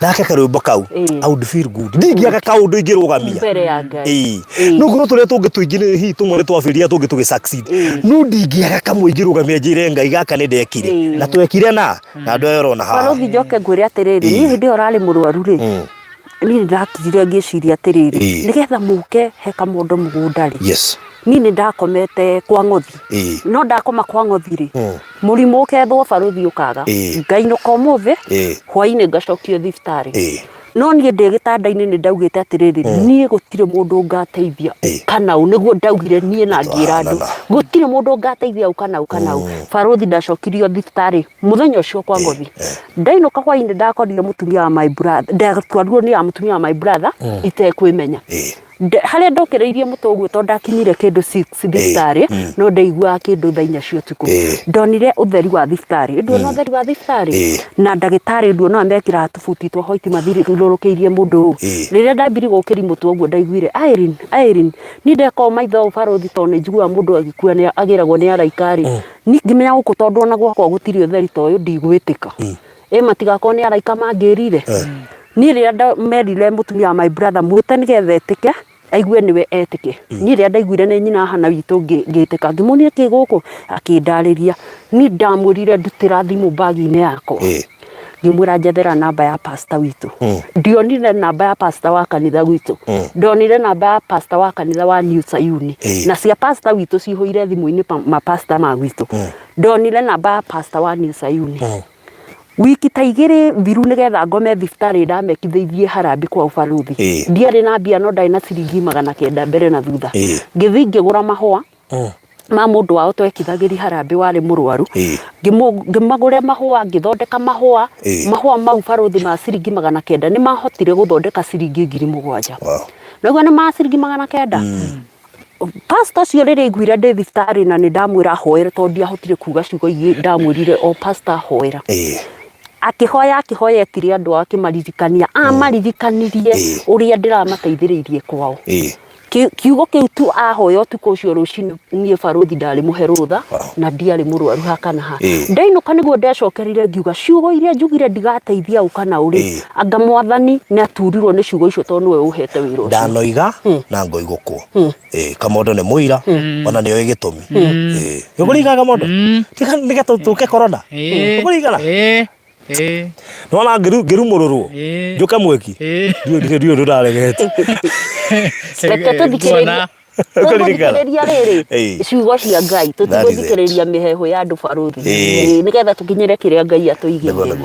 nake karwimbo kau I would feel good ndingiaga kaundu ingirugamia mbere ya Ngai no ngoro turia tungi tuingine hi tumwe twafiria tungi tugi succeed no ndingiaga kamwe ingirugamia njire Ngai gaka ni ndekire na twekire na andu ayoro na ha Baruthi njoke ngwire atiriri ni hindi orali murwaru ri ni ndakire ngiciria atiriri nigetha muke he kamundu mugunda ri ni ndakomete kwa ngothi no ndakoma kwa ngothi ri murimu ukethwo Baruthi ukaga Ngai no komuthi hwaini ngacokio thiftari no ni ndi gitanda-ini ni ndaugite atiriri ni gutire mundu ngateithia kana niguo ndaugire ni na ngira andu gutire mundu ngateithia kana Baruthi ndacokirio thiftari muthenya ucio kwa ngothi ndainuka hwaini ndakorire mutumia wa my brother ndatwarwo ni mutumia wa my brother itekwimenya haria ndokereirie mutoguo tondu ndakinyire kindu 6 thiftari no ndaigua kindu thainya cio tuku ndonire utheri wa thiftari nduona utheri wa thiftari na ndagitari nduona amekira tufuti twa hoiti mathiri rurukeirie mundu riria ndambiri gukiri mutoguo ndaiguire Irene ni ndeko maitho Baruthi tondu njigua mundu agikua ni agiragwo ni araikari ni ngimenya guku tondu ona gwakwa gutiri utheri toyo ndigwitika matigako ni araika mangirire ni riria merire mutumia wa my brother mwite nigetha etike aigue niwe etike ni riria ndaiguire ni nyina hana witu ngitika ngimunia kiguku akindariria ni ndamurire ndutira thimu bagi-ini yako ngimwira njethera namba ya pastor witu ndionire namba ya pastor wa kanitha witu ndonire namba ya pastor wa kanitha wa New Sayuni na cia pastor witu cihoire thimu-ini ma pastor ma witu ndonire namba ya pastor wa New Sayuni wiki ta igiri thiru nigetha ngome thiftari ndamekithithie harambi kwa Baruthi ndiari na mbia no ndai na ciringi 900 mbere na thutha ngithi ngigura mahua ma mundu wao twekithagĩria harambe warĩ mũrwaru ngĩmagũre mahũa ngĩthondeka mahũa mau barothi ma ciringi 900 nĩ mahotire gũthondeka ciringi 7,000 naguo nĩ ma ciringi 900 pastor cio rĩrĩa aiguire ndĩ thibitarĩ na nĩ ndamwĩra hoere tondũ ndiahotire kuga ciugo ingĩ ndamwĩrire o pastor hoera akihoya etire andũ akĩmaririkania amaririkanirie ũrĩa ndĩramateithĩrĩirie kwao kiugo kiu tu ahoya ũtukũ ũcio rũcinĩ niĩ barothi ndarĩ mũhe rũtha na ndiarĩ mũrwaru hakana ha ndainũka nĩguo ndecokerire ngiuga ciugo iria njugire ndigateithia ũkana ũrĩ anga mwathani nĩ aturirwo nĩ ciugo icio tondũ nĩwe ũhete wĩra ũcio ndanoiga na ngoigũkwo Kamondo nĩ mũira ona nĩo gĩtũmi ũkũringa Kamondo nĩgetha tũke korona ũkũringana nona ngĩrumũrũrwo njoka mweki ndio ndũraregete reke tũthikĩrĩrie tũthikĩrĩria rĩrĩ ciugo cia Ngai tũtigũthikĩrĩria mĩheho ya andũ barothi nĩgetha tũkinyĩre kĩrĩa Ngai atũigĩire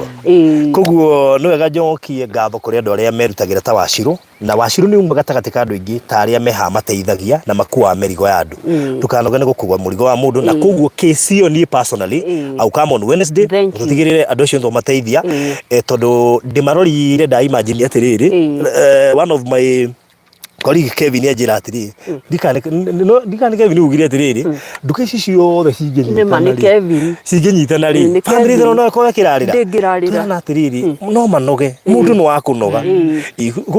koguo nĩ wega njokie ngatho kũrĩ andũ arĩa merutagĩra ta Wachirũ na Wachirũ nĩ umwe gatagatĩ ka andũ aingĩ ta arĩa meha mateithagia na makuaga mĩrigo ya andũ ndũkanoge nĩ gũkua mũrigo wa mũndũ na koguo case ĩyo niĩ personally I'll come on Wednesday tũtigĩrĩre andũ acio ndomateithia tondũ ndĩmarorire nda imagine atĩrĩrĩ one of my colleague Kevin ajira atiri ndikane Kevin ugire atiri nduka ici ciothe cingenyitana ri family thero no ko kirarira kana atiri no manoge mundu no akunoga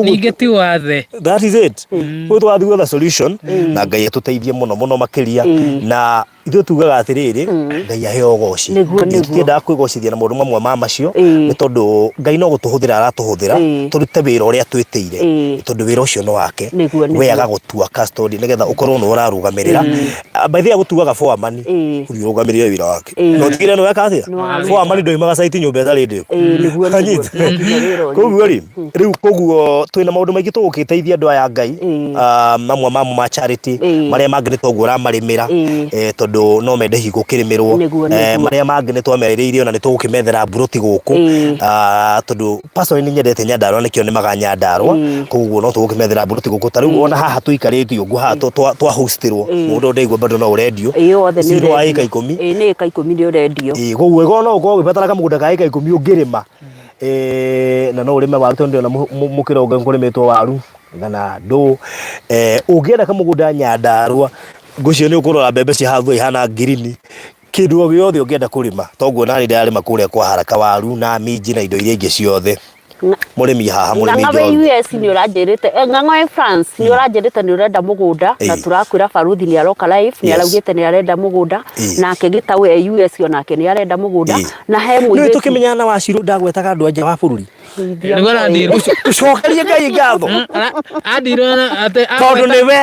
ningeti wathe that is it we twathiwe the solution na Ngai atuteithie muno makiria na ithu tugaga atiriri Ngai aheo goci ngienda kwigocithia na maundu mamwe ma macio ni tondu Ngai no gutuhuthira aratuhuthira turute wira uria twitire tondu wira ucio no wake weaga gutua custody nigetha ukorwo no urarugamirira by the way gutuaga foreman urugamirira wira wake no tigire no weka atia foreman ndoimaga site nyumba ĩtarĩ ndĩku koguo riu koguo twina maundu maingi tugukiteithia andu aya Ngai mamwe ma charity maria mangi ni toguo ramarimira tondu no mende higukirimirwo maria mangi ni twamerĩirio na ni tugukimethera buroti guku tondu personally nyendete Nyandarua nikio ni maganyandarwa koguo no tugukimethera buroti guku tariu ona haha tuikarĩtio ũguo haha twa hostirwo mũndũ ndaigua bado no ũrendio zero wa ĩka 10 nĩ ĩka 10 nĩ ũrendio koguo ĩgo no ũkorwo ũgĩbatara kamũgũnda ka ĩka 10 ũngĩrĩma na no ũrĩme waru tondũ na mũkĩrongo kũrĩmĩtwo waru kana ndũ ũngĩenda kamũgũnda Nyandarua ngũcio nĩ ũkũrora mbembe cia hathũ ihana green kĩndũ o gĩothe ũngĩenda kũrĩma toguo nani ndarĩma kũrĩa kwa haraka waru na minji na indo iria ingĩ ciothe murimi haha murimi ng'ang'o US ni uranjirite ng'ang'o France ni uranjirite ni urenda mugunda na turakwira baruthi ni aroka live ni araugite ni arenda mugunda nake gitawe US onake ni arenda mugunda na he muithi ni tukimenyana na Wachirũ ndagwetaga andu anja wa bururi nigora ndiru ucokerie Ngai ngatho andirona ate tondu niwe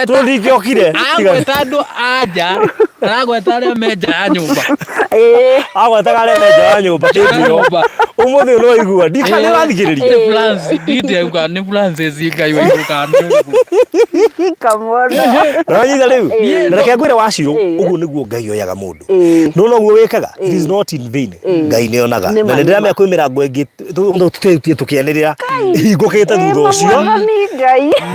tũndingĩokire agweta andu anja aragweta arĩa menja ya nyumba agwetaga arĩa menja ya nyumba kĩndio umuthi no igua ndikane wathikĩrĩria France ndideuka ni France zinga iwĩruka Kamondo ranyitha rĩu na reke ngwĩre Wachirũ ũguo nĩguo Ngai oyaga mũndũ no noguo wĩkaga it is not in vain Ngai nĩ onaga na ndĩramenya kwĩ mĩrango ĩngĩ tukianĩrĩra hingũkĩte thutha ũcio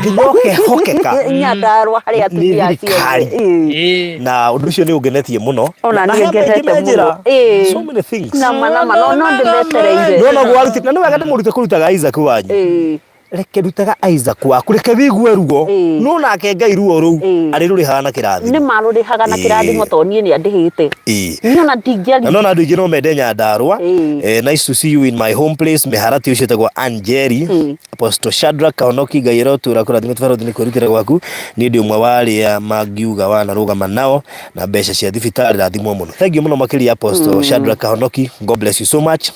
nginya hokeka Nyandarua harĩa tũtiacio na ũndũ ũcio nĩ ũngenetie mũno ona nĩ ngenete mũno so many things na no ndĩmetereire no noguo aruti na nĩ wega ndĩmũrute kũrutaga Isaac wanyu reke rutaga Isaac waku reke wigue ruo no nake Ngai ruo rũu arĩrũrĩhaga na kĩrathimo nĩ marũrĩhaga na kĩrathimo to niĩ nĩ andĩhĩte niona ndingĩari no na andũ ingĩ no mende Nyandarua nice to see you in my home place meharati ũcio tegwa Angeri Apostle Shadrack Kahonoki Ngai erotura kũrathimwo tũbarothi nĩ kwĩrutĩra gwaku nĩ ũndũ ũmwe wa arĩa mangiuga wanarũgama nao na mbeca cia thibitarĩ rathimwo mũno thank you mũno makĩria Apostle Shadrack Kahonoki God bless you so much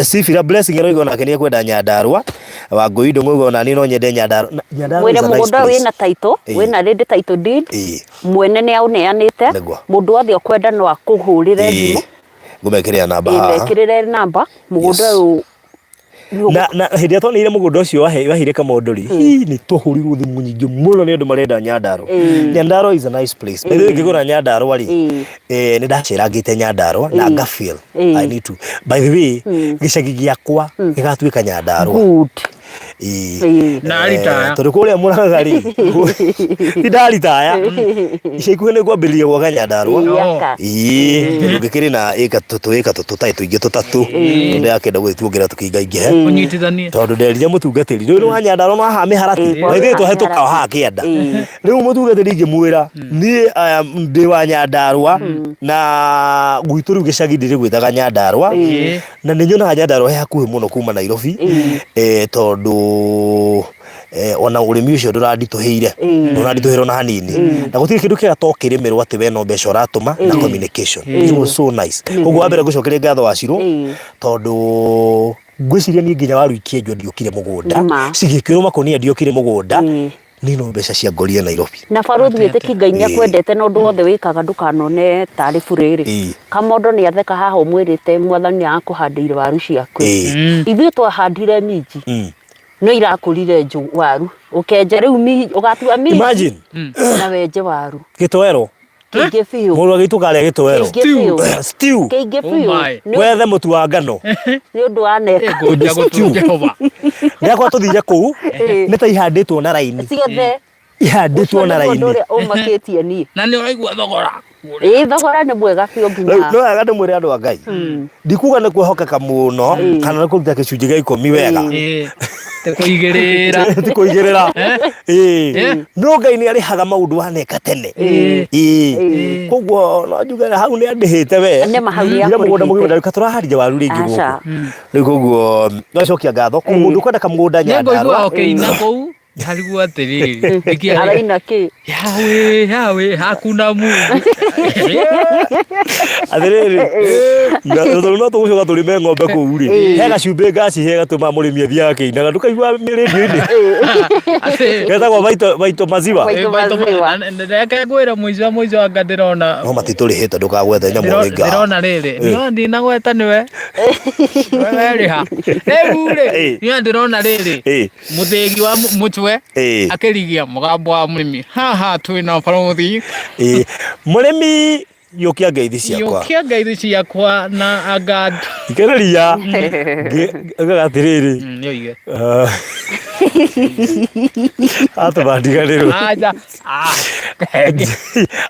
Sifira blessing eroigo nake nĩ kwenda Nyandarua Wangũi ndũng'uga ona niĩ no nyende Nyandarua wĩra mũgũnda wĩna title wĩna ready title deed mwene nĩ auneanĩte mũndũ wothe ũkwenda no akũhũrĩre thimũ ngũmekĩrĩra namba haha ngũmekĩrĩra namba mũgũnda ũyũ na hindi atonire mũgũnda ũcio wahire Kamondori nĩ tũhũrirwo thimũ nyingĩ mũno nĩ andũ marenda Nyandarua Nyandarua is a nice place nĩ ngĩgũra Nyandarua rĩ nĩ ndacĩrangĩte Nyandarua na nga feel I need to by the way gĩcagi gĩakwa gĩgatuĩka Nyandarua na ritaya tondu kuria Murang'a ri ti ndaritaya ica ikuhĩ nĩ kwambĩrĩria gwaka Nyandarua ngĩkĩrĩ na ĩka tũtarĩ tũingĩ tũtatũ tondũ yakenda gwĩtuongerera tũkĩingaingĩhe tondũ nderire mũtungatĩri rĩu nĩ wa Nyandarua no haha mĩharatĩ maithuĩ twahĩtũka haha kĩanda rĩu mũtungatĩri ingĩmwĩra niĩ ndĩ wa Nyandarua na gwitũ rĩu gĩcagi ndĩrĩ gwĩtaga Nyandarua na nĩ nyonaga Nyandarua he hakuhĩ mũno kuma Nairobi tondũ ona ũrĩmi ũcio ndũranditũhĩra na hanini na gũtirĩ kĩndũ kĩega to kĩrĩmĩrwo atĩ we no mbeca ũratũma na communication it was so nice ũguo wa mbere ngũcokeria ngatho Wachirũ tondũ ngwĩciria niĩ nginya waru ikĩenjwo ndiokire mũgũnda cigĩkĩrwo makũnia ndiokire mũgũnda nino mbeca cia ngorire Nairobi na Baruthi wĩtĩki Ngai nĩakwendete na ũndũ wothe wĩkaga ndũkanone tarĩ burĩrĩ Kamondo nĩatheka haha ũmwĩrĩte Mwathani akũhandĩire waru ciaku ithuĩ twahandire minji no irakũrire waru ũkenja rĩu ũgatua minji imagine na wenje waru gĩtoero kĩingĩ biũ mũndũ agĩtukarĩa gĩtoero stew kĩingĩ biũ wethe mũtu wa ngano nĩ ũndũ wa neka nĩakwa tũthire kũu nĩ ta ihandĩtwo na raini ciothe ihandĩtwo na raini ũrĩa ũmakĩtie niĩ na nĩ waigua thogora thogora nĩ mwega biũ nginya no wega ndĩmwĩre andũ a Ngai ndikuga nĩ kuohokeka mũno kana nĩ kũruta gĩcunjĩ gĩa 10 wega kũigĩrĩra no Ngai nĩ arĩhaga maũndũ waneka tene koguo no njuge hau nĩ andĩhĩte we mũgũnda mũgima tũraharĩria waru rĩngĩ gũkũ rĩu koguo no cokia ngatho kũ mũndũ kwenda kamũgũnda Nyandarua kĩina kũu hariguo atĩrĩrĩ araina kĩ yawe hakuna Mungu atĩrĩrĩ no tũgũcoka tũrĩme ng'ombe kũu rĩ he gacumbĩ ngacihe gatũma mũrĩmi athiaga akĩinaga ndũkaigua rĩndio-inĩ getagwo Baito Maziwa reke ngwĩre mũico anga ndĩrona no matitũrĩhĩte ndũkagwethe nyamũ rĩngĩ ndĩrona rĩrĩ no ndinagweta nĩwe werĩha rĩu rĩ niĩ ndĩrona rĩrĩ mũthĩgi wa mũtwe akĩrigia mũgambo wa mũrĩmi haha twĩna Baruthi mũrĩmi yũkia ngeithi ciakwa na agad ikereria gagatĩrĩrĩ nĩoige atũbandiganĩrwo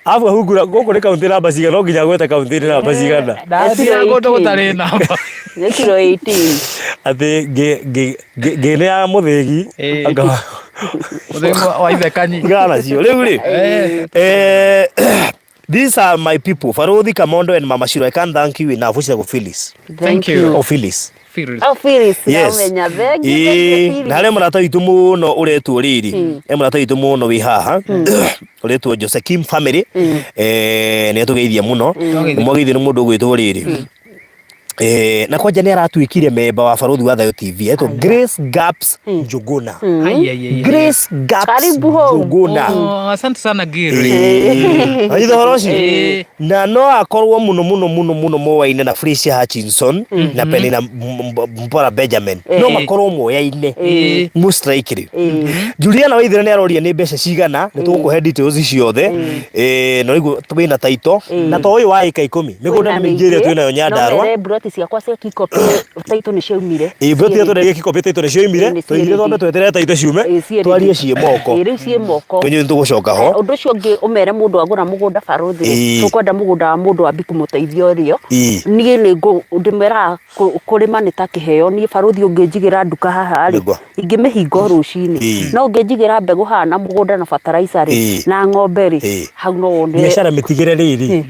afu hungura gũkũ nĩ kaũntĩ namba cigana no nginya gweta kaũntĩ namba cigana ndathiaga kũndũ gũtarĩ namba nĩ kiro 18 atĩ ngĩnea mũthĩgi mũthĩgi wa Ithekani ngana cio rĩu rĩ these are my people Baruthi Kamondo and Mama Shirũ I can't thank you enough which is Phyllis thank you Phyllis yes na harĩ mũrata witũ mũno ũretwo rĩrĩ mũrata witũ mũno wĩ haha ũretwo Josekim family nĩ atũgeithia mũno ũmũgeithia nĩ mũndũ ũgwĩtwo rĩrĩ na kwanja nĩ aratuĩkire memba wa Baruthi wa Thayo TV etwo Grace Gaps Njuguna Grace Gaps Njuguna asante sana Giri aithoro ci na no akorwo mũno moyaine na Felicia Hutchinson na Penina Mpora Benjamin no makorwo moyaine mustraikiri Juliana Waithĩra nĩ aroria nĩ mbeca cigana nĩ tũgũkũhe details ciothe no rĩu twĩna taito na to ũyũ wa ĩka 10 mĩgũnda mĩingĩ ĩrĩa twĩnayo Nyandarua ciakwa cia kikope taito nĩ ciaumire broti yato nĩ kikope taito nĩ ciaumire tũire thombe tweterere taito ciume twarie ciĩ moko rĩu ciĩ moko twenye tũgũcoka ho ũndũ ũcio ũngĩ ũmere mũndũ agũra mũgũnda Baruthi tũkwenda mũgũnda wa mũndũ wa kũmũteithia ũrĩo niĩ nĩ ndĩmera kũrĩma nĩ ta kĩheo niĩ Baruthi ũngĩnjigĩra nduka haha rĩ ingĩmĩhinga rũcinĩ no ũngĩnjigĩra mbegũ haha na mũgũnda na fertilizer rĩ na ng'ombe rĩ hau no wone biacara mĩtigĩre rĩrĩ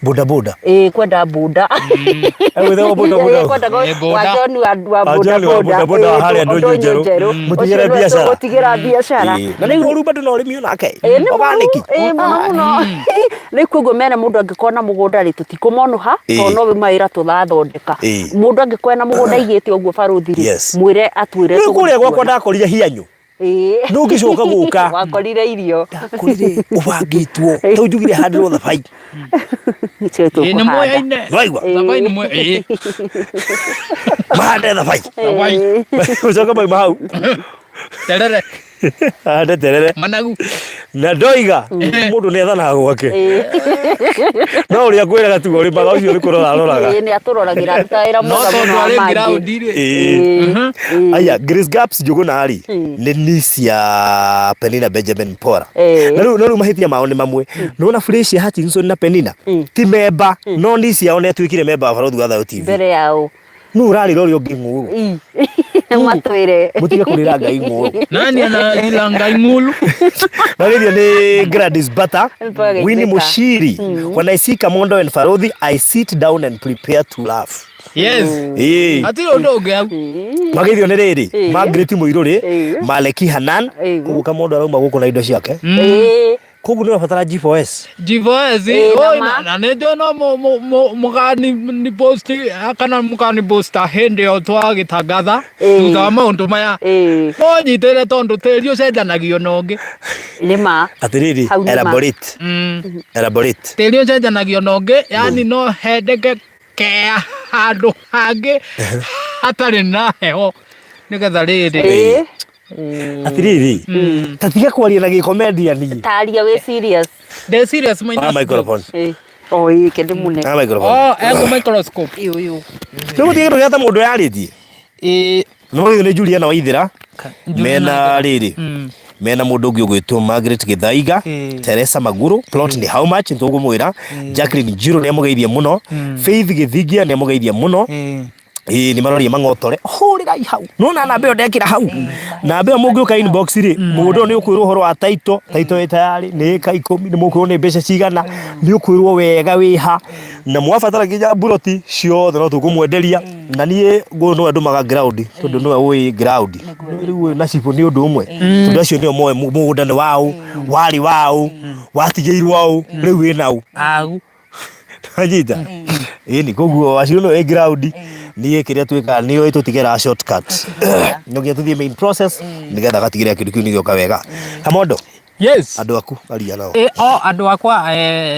boda kwenda boda wetha boda wajoni wa boda harĩa ndonyo njerũ mũtigĩra biacara na nĩ ũru bado no ũrĩmi onake organic mũno nĩ kuoguo mena mũndũ angĩkorwo na mũgũnda rĩ tũtikũmonoha to no wĩmaĩra tũthathondeka mũndũ angĩkorwo na mũgũnda igĩte ũguo Baruthi mwĩre atwĩre kũrĩa gwakwa ndakorire hianyu no ngĩcoka gũka wakorire irio ndakorire ũbangĩtwo to njugire handĩrwo thabai nĩ moyaine thabai nĩ moyaine mahande thabai ũcoka mauma hau terere Ndeterere managu na ndoiga mundu ni ethana gwake no uria kwiraga tu uri maga ucio uri kurora aroraga ni aturoragira rutaira no tondu ari ground ire aya Grace Gaps Njuguna ari ni nisi ya Penina Benjamin Pora na riu mahitia mao ni mamwe nona Felicia Hutchinson na Penina ti memba no nisi yao ne twikire memba Barũthi wa Thayũ TV mbere yao no urari rori ungi nguru matwire mutige kurira ngai nguru nani ana ngai ngulu Maridia ni Gladys Bata Winnie Mushiri when I see Kamondo and Barũthi I sit down and prepare to laugh. Yes. Ati ondoge au. Magithio ni riri Margaret Muiruri Maleki Hanan kuko Kamondo arauma guku na indo ciake koguo ni wabatara G4S oi na ndio no mugani ni post kana mugani posta hende o twagitangatha thutha maundu maya no nyitere tondu tiri ucenjanagio nongi nima atiriri elaborate tiri ucenjanagio nongi yani no hendeke kea handu hangi hatari na heho nigetha riri atiriri tatiga kwaria na gicomedian taria we serious the serious microphone oi kende mune microphone ego microscope iyo no tiga rugeta mundu yaritie no ni Juliana Waithira mena riri mena mundu ungi ugwitwo Margaret Githaiga Teresa Maguru plot ni how much ntugumwira Jacqueline Njiro ni mugeithia muno Faith Githigia ni mugeithia muno ni marori mangotore hurira hau nona na mbeo ndekira hau na mbeo mungiuka inbox ri mundu ni ukwirwo horo wa taito tayari ni ka 10 ni mukwirwo ni mbeca cigana ni ukwirwo wega wiha na mwafatara nginya buroti ciothe no tukumwenderia na nie go no andu maga ground tondu no ui ground riu na cipo ni undu umwe tondu acio ni moe mugunda ni wao wari wao watigeirwo wao riu winau au ajita ni koguo acio no ground ni kiria twika ni oi tutigera shortcut no gya tuthie main process nigetha gatigira kindu kiu ni gioka wega Kamondo yes andu aku aria nao andu akwa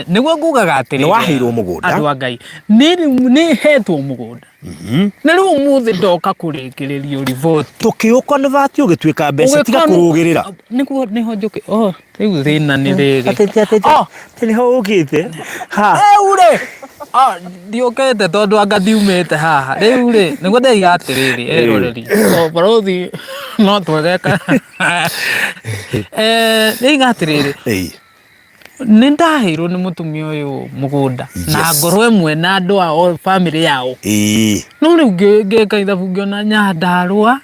niguo ngugaga atiri ni wahirwo mugunda andu angai ni hetwo mugunda na riu muthi ndoka kurikiririo report tukiuka ni vati ugitwika mbeca tiga kurugirira niguo niho njuki riu thina ni riri tini ho ukite ha ure ndiokete tondu anga ndiumite haha riu ri niguo ndeiga atiriri eroreri Barũthi no twegeka ndeiga atiriri ni ndahirwo ni mutumia uyu mugunda na ngoro imwe na andu ao family yao no riu ngika ithabu ngiona Nyandarua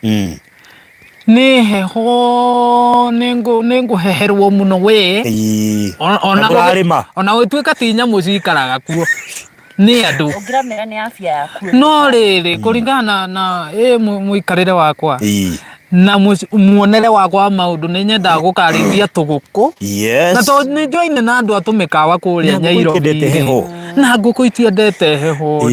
ni heho ninguheherwo muno we ona gwituika ti nyamu cikaraga kuo ni andu ongiramira ni afya yaku no riri kuringana na muikarire wakwa na muonere wakwa maundu ni nyendaga gukarithia tuguku na to ni joine na andu atumikawa kuria Nyairobi na nguku itiendete heho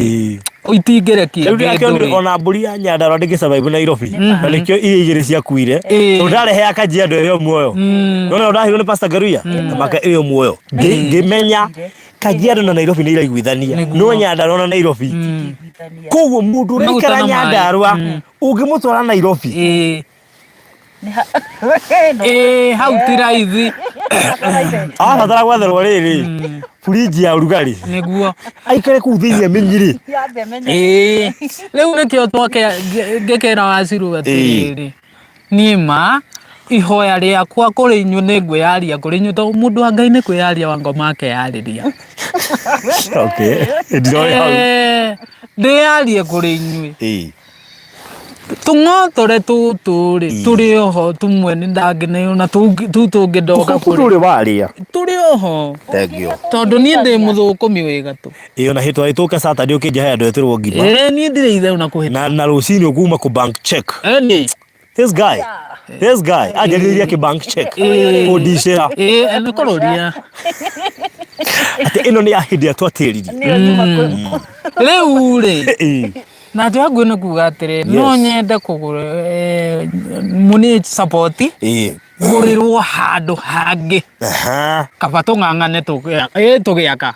itingerekia ndu ona mburi ya Nyandarua ndingisurvive Nairobi na nikio igiri ciakuire ndarehe akaji andu eo muoyo nona ndahirwo ni Pastor Garuya maka eo muoyo ngimenya Kajiado na Nairobi ni iraiguithania no Nyandarua na Nairobi koguo mundu rekera Nyandarua ungimutwara Nairobi hau tiraithi abatara gwatherwo riri furiji ya urugari niguo aikare kuu thiini amenyiri riu nikio twake ngikera waciru atiri nima ihoya riakwa kuri inyu ni ngwiyaria kuri inyu to mundu wa Ngai ni kwiyaria wa ngoma yake yariria ndiyarie kuri inyu tung'otore tuturi turi oho tumwe ni ndangine na tungi ndoka kuri turi waria turi oho thank tondu ni ndi muthukumi wega tu na hitwa ituka Saturday ukija andu etirwo ngima ni ndire ithe una kuhita na rucini ukuma ku bank check this guy ajariria ki bank check odicera nikororia ati ino ni ahidi atwatiriri riu ri na twagu ni kuga atiri no nyende kugura muni support gurirwo handu hangi kaba tung'ang'ane tugiaka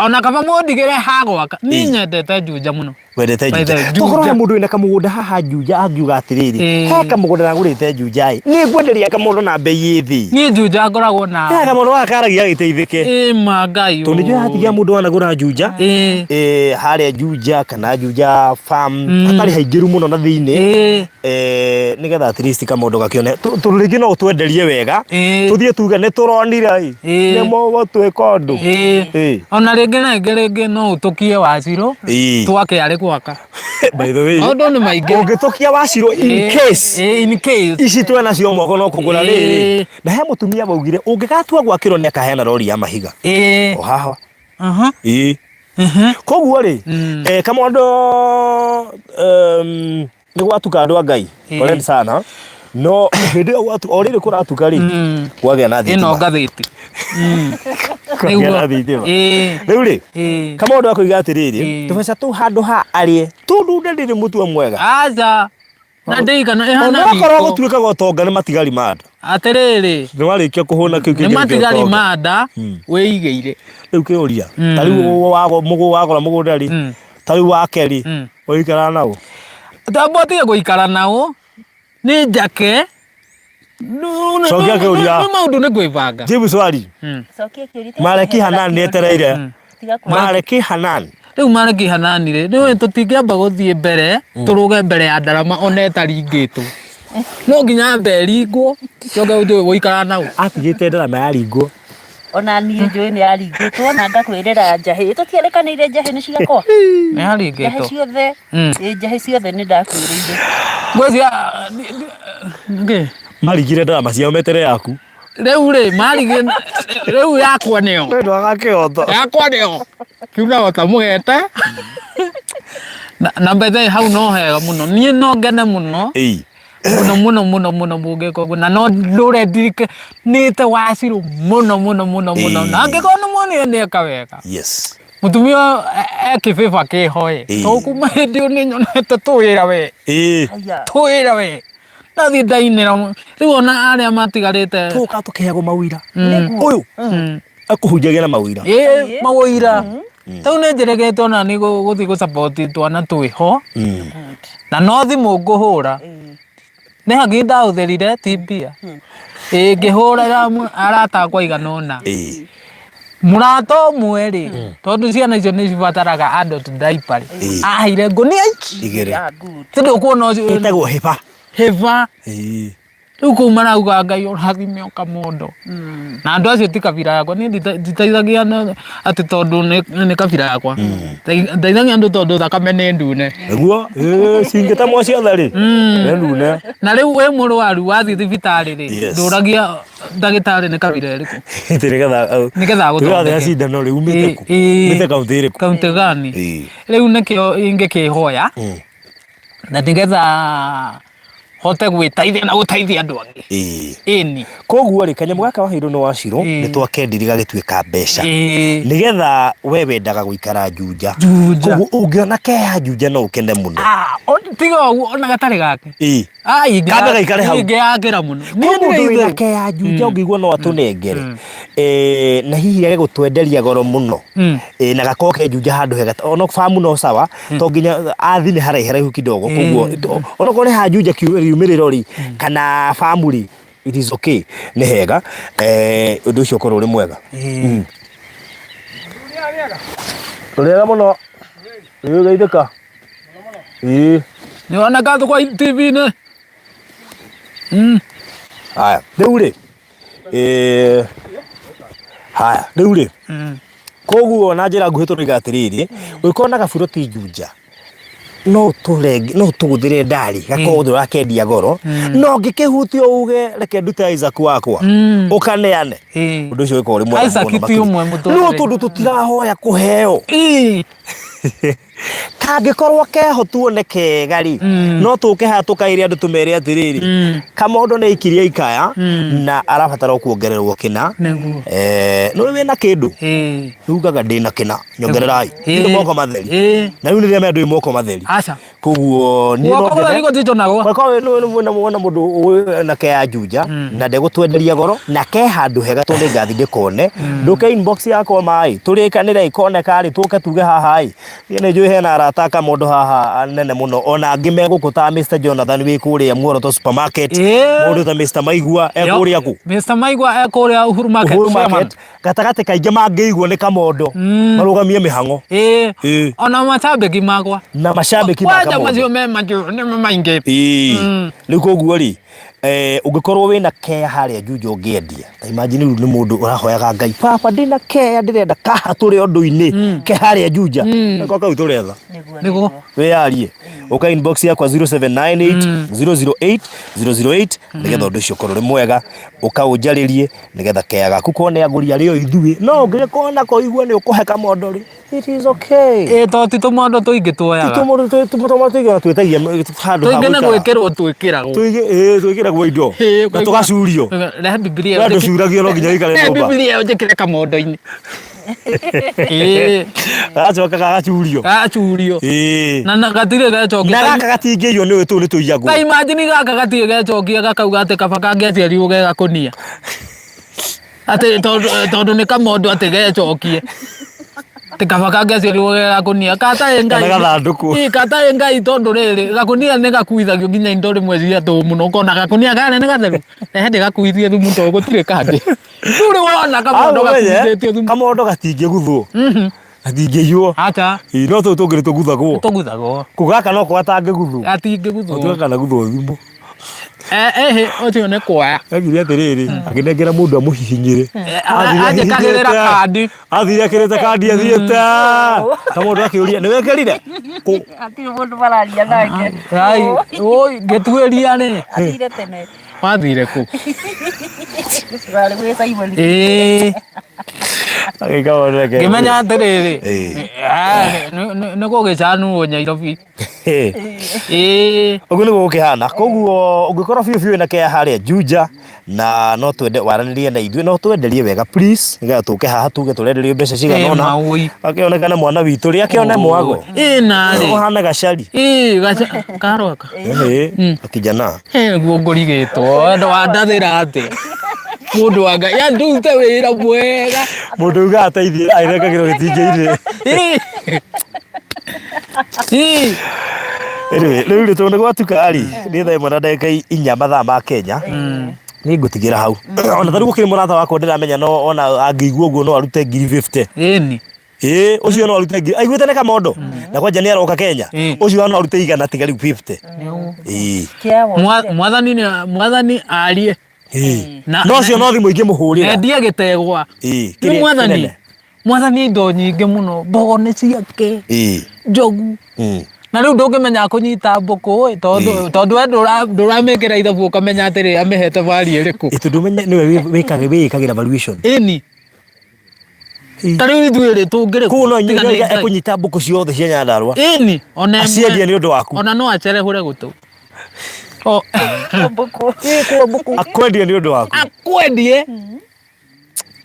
ona kaba mundigire hagwaka ni nyendete Juja muno wendete Juja tokoro he mundu ina kamugunda haha Juja angiuga atiriri he kamugunda nagurite Juja ni ngwenderia kamundu na bei ithi ni Juja ngoragwo na he kamundu akaragia giteithike mangai to nijua hatigia mundu anagura Juja haria Juja kana Juja farm atari haingiru muno na thiini nigetha at least kamundu gakione turingi no twenderie wega tuthie tuge ni turonira ni mo tweka undu ona ringi no utukie Wachiro twake ari gwaka by the way ondu ni maingi ungitukia Wachiro in case ici twena cio moko no kugura riri na he mutumia baugire ungigatua gwakirwo ni akahena rori ya mahiga o haha koguo ri kamondo ni gwatuka andu a Ngai pole sana no hindi watu orire kuratuka ri kwagea na thitima ino ngathiti kwagea na thitima riu ri kamondo akoiga atiriri tubeca tu handu ha arie tundu ndiri mutua mwega aja na ndeikana ehana riko no gutuika gotonga ni matigari manda atiriri ni warikia kuhuna kiu ni matigari manda weigeire riu kiuria tariu wago mugu wagora mugunda ri tariu wakeri oikara nao tabotige guikara nao ni njake cokia kiuria maundu ni gwibanga jibu swali Cokia kiuria Maleki Hanan ni etereire Maleki Hanan riu Maleki Hanan ri ni tutingiamba guthie mbere turuge mbere ya ndarama ona etaringitwo no nginya mberingwo coga undu guikara nao atigite ndarama yaringwo ona ni njui ni aringitwo na ngakwirira njahi tutierekanire njahi ni ciakwa ni aringitwo njahi ciothe njahi ciothe ni ndakwirire gwezia nge marigire ndarama ciao metere yaku riu ri marige riu yakwa nio ndo agakioto yakwa nio kiuna ota muhete na mbethe hau no hega muno nie no ngene muno muno mugiko na no lure dirike nite Wachiro muno na ngikono muone ne kaweka yes mutumia ekifefa ke hoye to kuma ndio ni nyonete tuira we tuira we na thi dainira riu ona aria matigarite tuka tukiago mawira uyu akuhunjagia na mawira mawira tau ne njeregetwo na ni guthi gu support twana twiho na no thimu nguhura ne haginda utherire tibia ngihura arata kwa iganona murato mweri tondu ciana icio ni cibataraga adult diaper ahire ngunia igere tindu kuona itagwo heba riu kuma nauga Ngai urathime kamondo na andu acio ti kabira yakwa ni nditeithagia ati tondu ni kabira yakwa ndeithagia andu tondu thakame ni ndune eguo cingita mwa ciothe ri ni ndune na riu we murwaru wathi thibitari ri nduragia ndagitari ni kabira iriku nigetha guthondeka cindano riu mite kaunti iriku kaunti gani riu nikio ingikihoya na nigetha hote gwitaithia na gutaithia andu angi ini koguo ri kanyamũ gaka waheirwo ni Wachiro ni twakendire gagituika mbeca nigetha we wendaga guikara Juja koguo ungiona keha Juja no ukende muno tiga uguo ona gatari gake kambe gaikare hau ingiagira muno ni keha Juja ungigua no atunengere na hihi age gutwenderia goro muno na gakoke Juja handu hega ona famu no sawa to nginya athi ni haraihu kidogo koguo ona kore ha Juja kiumiriro ri kana family it is okay ni hega undu ucio korwo uri mwega urega muno geithika ni ona gathu kwa TV ne haya riu ri haya riu ri koguo na njira nguhi turiga atiriri wikona gaburoti Juja no tuguthire ndari gakothwo rakendia goro no ngikihutio uge reke ndute Isaac wakwa ukaneane undu ucio wiko uri mwega Isaac ti umwe muthuri no tundu tutirahoya kuheo kangikorwo keho tuone kegari no tuke ha tukaire andu tumere atiriri kamondo ni ikiria ikaya na arabatara kuongererwo kina no wina kindu ugaga ndina kina nyongererai ndio moko matheri na riu ni ria mendu moko matheri acha Koguo ni no niko tito nago kwa kwa no mundu na ke ajuja na ndegutwenderia goro na ke handu hega to ngathi ndikone nduke inbox yakwa mai turikanire ikone kari tuke tuge haha ni njui hena arata ka mundu haha nene muno ona ngime gukuta Mr Jonathan wi kuria Muoroto supermarket mundu ta Mr Maigua ekuria ku Mr Maigua ekuria Uhuru market gatagate kaingi mangeigwo ni kamondo marugamie mihango ona macambiki makwa na macambiki makwa macio me macio ni maingi ni koguo ri ungikorwo wina kea haria Juja ungiendia ta imagine ni mundu urahoyaga Ngai papa ndina kea ndirenda kaha turi ondu-ini ke haria Juja ko kau turetha niguo wiarie uka inbox yakwa 0798 008 008 nigetha undu ucio korwo ri mwega ukaunjaririe nigetha kea gaku kone aguri ario ithui no ngikona ko igua ni ukuheka mondo ri it is okay to ti tumondo tuingi tuoyaga tumondo tuingi twetagia handu tuingi na gwikirwo twikiragwo twikiragwo indo na tugacurio rehe Biblia ndu curagio no nginya ikare nyumba Biblia njikire kamondo-ini gacoka gacurio na gatire gacokia na gaka gatingĩirio nĩ tu nĩ tũiyagwo na imagine gaka gatire gacokia gakauga atĩ kaba kangĩaciarirwo ge gakonia atĩ tondũ nĩ kamondo atĩ gecokie atĩ kaba kangĩaciarirwo ge gakonia kataĩ Ngai tondũ rĩrĩ gakonia nĩ gakuithagio nginya indo rĩmwe cia tũhũ mũno ũkona gakonia gane nĩ gatheru rehe ndĩgakuithie thumu tondũ gũtirĩ kangĩ rĩu wona kamondo gakuithĩtio thumu kamondo gatingĩguthwo gatingĩiywo acha no tũu tũngĩ nĩ tũguthagwo kũgaka no kwa gatangĩguthwo gatingĩguthwo tũgaka naguthwo thimũ ũcio nĩ kuoya agire atĩrĩrĩ akĩnengera mũndũ amũhihinyĩre anjĩkagĩrĩra kandi athire akĩrĩte kandi athiĩte kamondo akĩũria nĩ wekĩrire Hatirĩ mũndũ mararia nake. Ngĩtuĩria nĩ Athire tene. wathire kũ Gĩcurarĩ gwĩ Simon. Ngĩmenya atĩrĩrĩ nĩ gũgĩcanwo Nairobi ũguo nĩguo gũkĩhana koguo ũngĩkorwo biũ na kea harĩa Juja na no twende waranĩrie na ithuĩ no twenderie wega please nĩgetha tũke haha tuge tũrenderio mbeca cigana ũna akĩonekana mwana witũ rĩ akĩone mwago narĩ ũhana gacari karoka kijana guo ngũrigĩtwo endo wandathĩra atĩ mũndũ wa Ngai andute wĩra mwega mũndũ uga ateithie airekagĩrwo gĩtingĩ-inĩ rĩu rĩ tondũ gwatuka-rĩ nĩ thaa ĩmwe na ndagĩka 4 mathaa ma Kenya nĩ ngũtigĩra hau ona tarĩu gũkĩrĩ mũrata wakwa ndĩramenya no ona angĩigua ũguo no arute 50,000 ũcio no arute aiguĩte nĩ kamondo na kwanja nĩ aroka Kenya ũcio no arute 100 tiga rĩu 50 mwathani arie no ũcio no thimũ ingĩmũhũrĩra endie gĩtegwa nĩ mwathani indo nyingĩ mũno mbogo nĩ ciake njogu na rĩu ndũngĩmenya kũnyita mbũkũ tondũ we ndũramĩkĩra ithabu ũkamenya atĩrĩ amĩhete vari ĩrĩkũ ndũmenye nĩwe wĩkagĩra valuation ta rĩu ithuĩ rĩ tũngĩrĩ kũu no inyuĩ ekũnyita mbũkũ ciothe cia Nyandarua aciendie nĩ ũndũ waku ona no acerehũre gũtũ akwendie nĩ ũndũ waku akwendie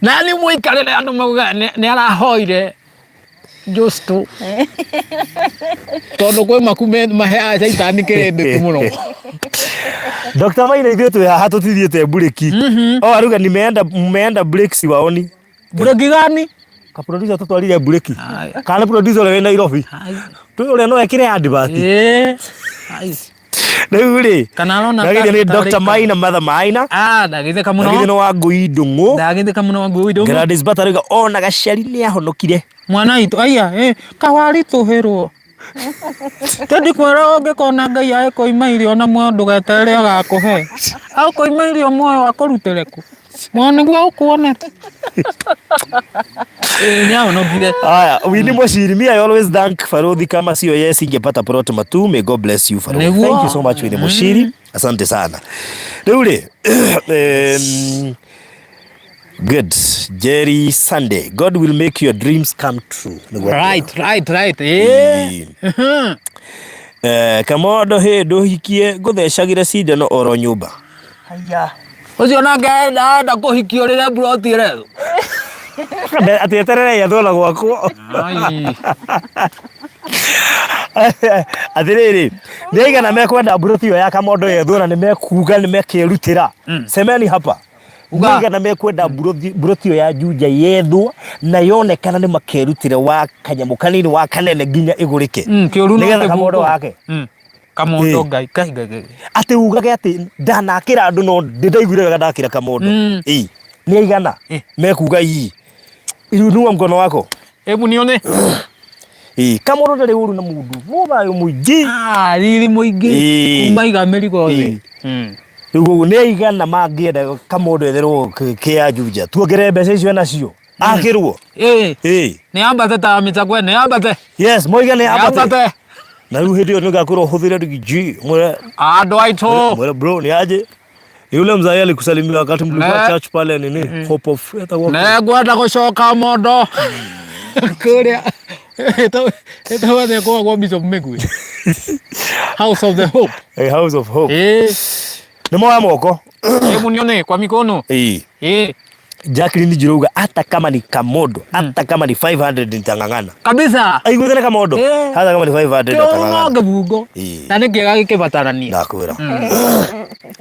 na nĩ mũikarĩre andũ mauga nĩ arahoire Justo tondũ kwĩ maku maheaga caitani kĩrĩndĩku mũno Dr. Maina ithuĩ twĩ haha tũtithiĩte bureki arauga nimeenda break siwaoni bureki gani kaproducer tũtwarire bureki kana producer ũrĩa wĩ Nairobi twĩ ũrĩa no ekĩre advert rĩu rĩ ndagĩthĩ nĩ Dr. Maina Martha Maina ndagĩthĩka mũno ndagĩthĩ nĩ Wangũi Ndung'u ndagĩthĩka mũno Wangũi Ndung'u Gladys Bata arauga ona gacari nĩ ahonokire mwana witũ aya kawaritũhĩrwo tũndikwĩra ũngĩkona Ngai agĩkũima irio na muoyo ndũgeterere agakũhe agũkũima irio muoyo akũrutĩre kũ mwana nĩguo ũkuonete nĩ ahonokire haya Winnie Mũciri I always thank Farodhi kama sio yeye singepata plot matu may God bless you Farodhi thank you so much Winnie Mũciri asante sana rĩu rĩ good Jerry Sunday God will make your dreams come true right kamondo ndũhikie ngũthecagĩre cindano oro nyũmba ũcio nake enda kũhikio rĩrĩa mburoti ĩrethwo atĩ eterere yathona gwakwo Athiriri nĩaigana mekwenda mburoti ĩyo ya Kamondo yethwo na nĩmekuga nĩmekĩrutĩra semeni hapa nĩaigana mekwenda mburoti ĩyo ya Juja yethwo na yonekana nĩmakerutĩra wa kanyamũ kanini wa kanene nginya igũrĩke nĩgetha Kamondo wake Kamondo ngai atĩ ugage atĩ ndanakĩra andũ no ndĩndaiguire ndakĩra Kamondo nĩaigana mekuga inua mkono wako hebu nione Kamondo ndarĩ ũru na mũndũ mũthayo mũingĩ riri mũingĩ maiga mĩrigo thĩ rĩu nĩaigana mangĩenda Kamondo etherwo kĩa Juja tuongerere mbeca icio nacio akĩrwo nĩambate ta mĩcakwe nĩambate yes moiga nĩambate na rĩu hĩndĩ ĩyo nĩũgakorwo ũhũthĩre rigi andũ aitũ bro nĩaje yule mzee alikusalimia wakati mlikuwa church pale nini Hope of na ngwenda gũcoka Mondo kũrĩa ĩtagwo theko kwa Bishop Migwi House of the Hope House of Hope nĩ moya moko hebu nione kwa mikono Jacqueline Njiruga hata kama ni Kamondo hata kama ni 500 nitangangana kabisa aiguthene Kamondo hata kama ni 500 nitangangana ngebungo na nĩ kĩega gĩkĩbatarania ndakwĩra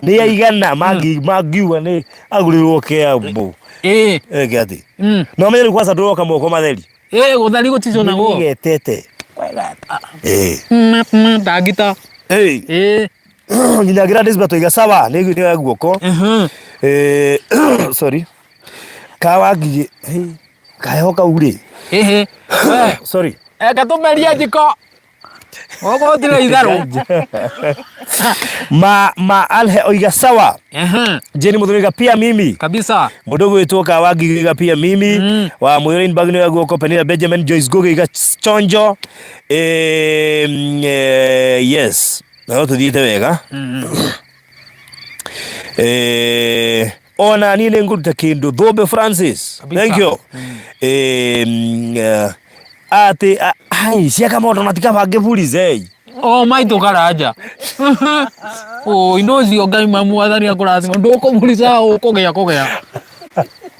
nĩ aigana magiuga nĩ agũrĩrwo kĩambu gĩati no menye kwanza ndũroka moko matheri gũthari gũtico naguo getete ndagita nginya Gladys Batoiga sawa nĩ guoko sorry kawagi kahoka uri sorry ekatumĩria njiko Ogo tire idaro. Alhe oiga sawa. Jeni mudhuriga pia mimi. Kabisa. Mudogo itoka wagiga pia mimi. Wa Moyorin Bagno ya Goko Penina Benjamin Joyce Gogo iga chonjo. Yes. Na watu diite wega. Ona nile nguruta kindu Dhobe Francis. Thank you. Ate ai siaka moto natika bagebulize. Oh maito karaja. Oh inozi ogai mamu athani akurathima ndoko buliza ukogea.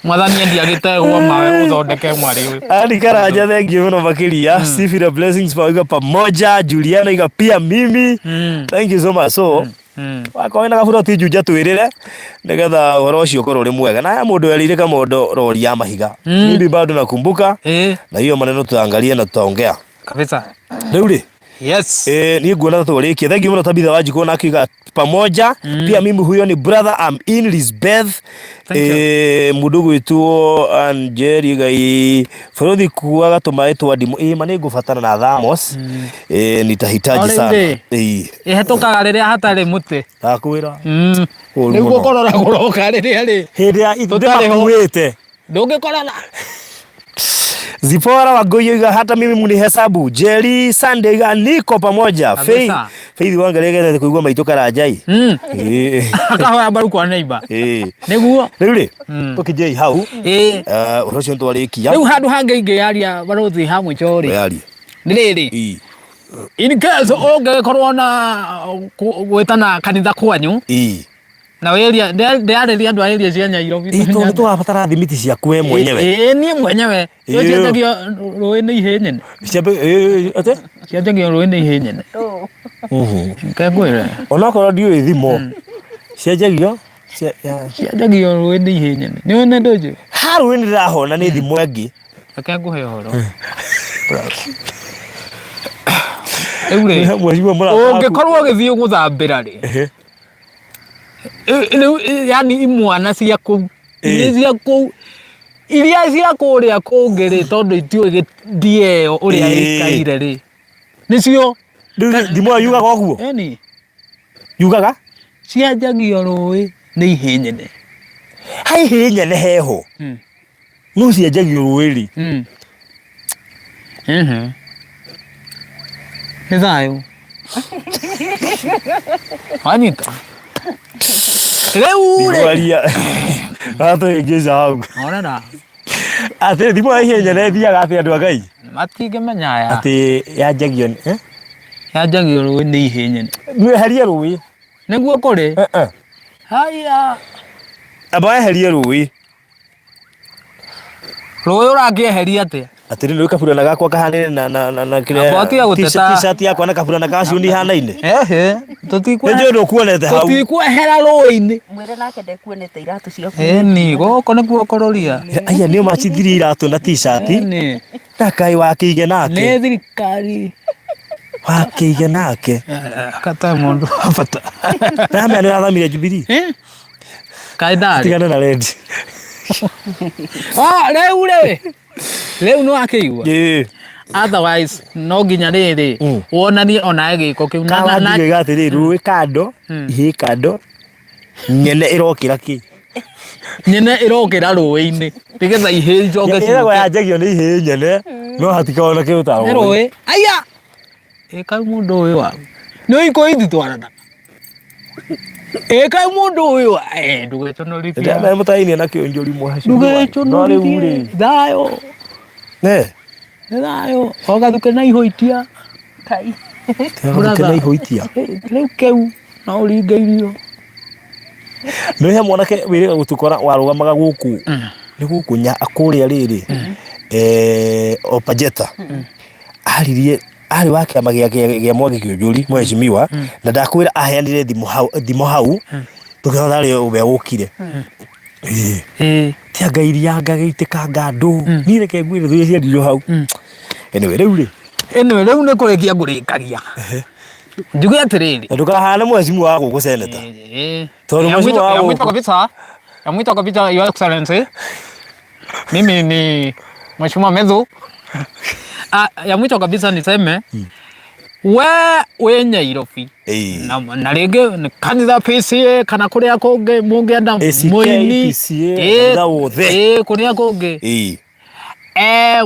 Mwathani ndi agitegwa mawe uthondeke mwari uyu. Ali karaja thank you no makiria. Steve blessings pa pamoja, Juliana iga pia mimi. Thank you so much. So wakoina gaburo tijuja twirire nigetha horo ucio korwo ri mwega na mundu erire Kamondo rori ya mahiga mimi bado nakumbuka na hiyo maneno tuangalie na tutaongea kabisa riu ri yes ni nguona twarikia thank you muno Tabitha Wanjiku na akiga pamoja pia mimi huyo ni brother I'm in Lisbeth mudugu wetu Angeli gai Frodhi kuaga tumaitwa dimu mane ngufatana na Thamos nitahitaji sana hetoka riria hatari muti takwira niguo korora goroka riria ri hindia itutare ndungikorana Zipora Wagoyo hata mimi mnihesabu Jerry Sunday niko pamoja Faith wangalegete kuigua maito karajai akahoya baru kwa neighbor niguo rĩu tukijei hau urocio ntwarikia rĩu handu hange inge yaria barothi hamwe chori yaria nĩ rĩrĩ in case ũngĩkorwo na gwĩtana kanitha kwanyu na weria ndiareria andu aeria cia Nairobi ito twabatara thimiti cia kwe mwenyewe nie mwenyewe cianjagio rũĩ-inĩ ihenyene ate cianjagio rũĩ-inĩ ihenyene ngwĩre onakorwo ndiũĩ thimo cianjagio cianjagio rũĩ-inĩ ihenyene nĩ wona ndoje haru ni rahona ni thimo ĩngĩ reke nguhe ũhoro ũngĩkorwo ũgĩthiĩ gũthambĩra rĩ yani imwana cia kũu iria cia kũrĩa kũngĩ rĩ tondũ itiũĩ ndieo ũrĩa ĩikaire rĩ nĩcio thimo yugaga ũguo eni yugaga cianjagio rũĩ nĩ ihenyene hai ihenyene heho no cianjagio rũĩ rĩ nĩ thayũ wanyita rĩu rĩ ato ingĩca hau onera atĩ thimo ihenyene thiaga atĩ andũ a Ngai matingĩmenya aya atĩ yanjagio yanjagio rũĩ nĩ ihenyene nĩweherie rũĩ nĩguo kũrĩ haya aba eherie rũĩ rũĩ ũrakĩeheria atĩa Atiri ndio kabura gakwa kahane na kile t-shirt yakwa na kabura gacio ni hanaine tutikwe ndio kuonete hau tutikwe hera roini mwire nake ndekuonete iratu ciaku ni goko nikuo kororia aya nio macithiri iratu na t-shirt ni takai wakige nake ni thirikari wakige nake kata mundu afata na mimi nathamire Jubilee kaidari tigana na red leu no akeigwa otherwise no ginya riri wonani ona giko kiu na na gati ru kando hi kando nyene irokira ki nyene irokira ruini tigetha ihe njoke ci ira ya jagio ni ihe nyene no hatikona ki utawo rui aya eka mundu uyu wa no iko ithi twarana eka mundu uyu ndugetonorikia ndio mutaini na kionjori mwahacu ndugetonorikia dayo ne dayo ogathuke na ihoitia kai ogathuke na ihoitia riu keu na uringeirio no he mwanake wire gutukora warugamaga guku ni guku nya akuria riri opajeta aririe ari wake amagia mwage kionjori mheshimiwa na ndakwira aheanire thimo hau tukathario ube ukire tia gairi yanga gaitika ngandu ni reke ngwire thuye cia ndio hau anyway riu ne kurekia ngurikagia njuge atiriri ndukahana mheshimiwa wako ku senator tondu mheshimiwa wako yamwita kabisa your excellency mimi ni mheshimiwa Medhu yamwita kabisa niseme we Nyairobi na rĩngĩ nĩ kanitha PCA kana kũrĩa kũngĩ mũngĩenda mũini kũrĩa kũngĩ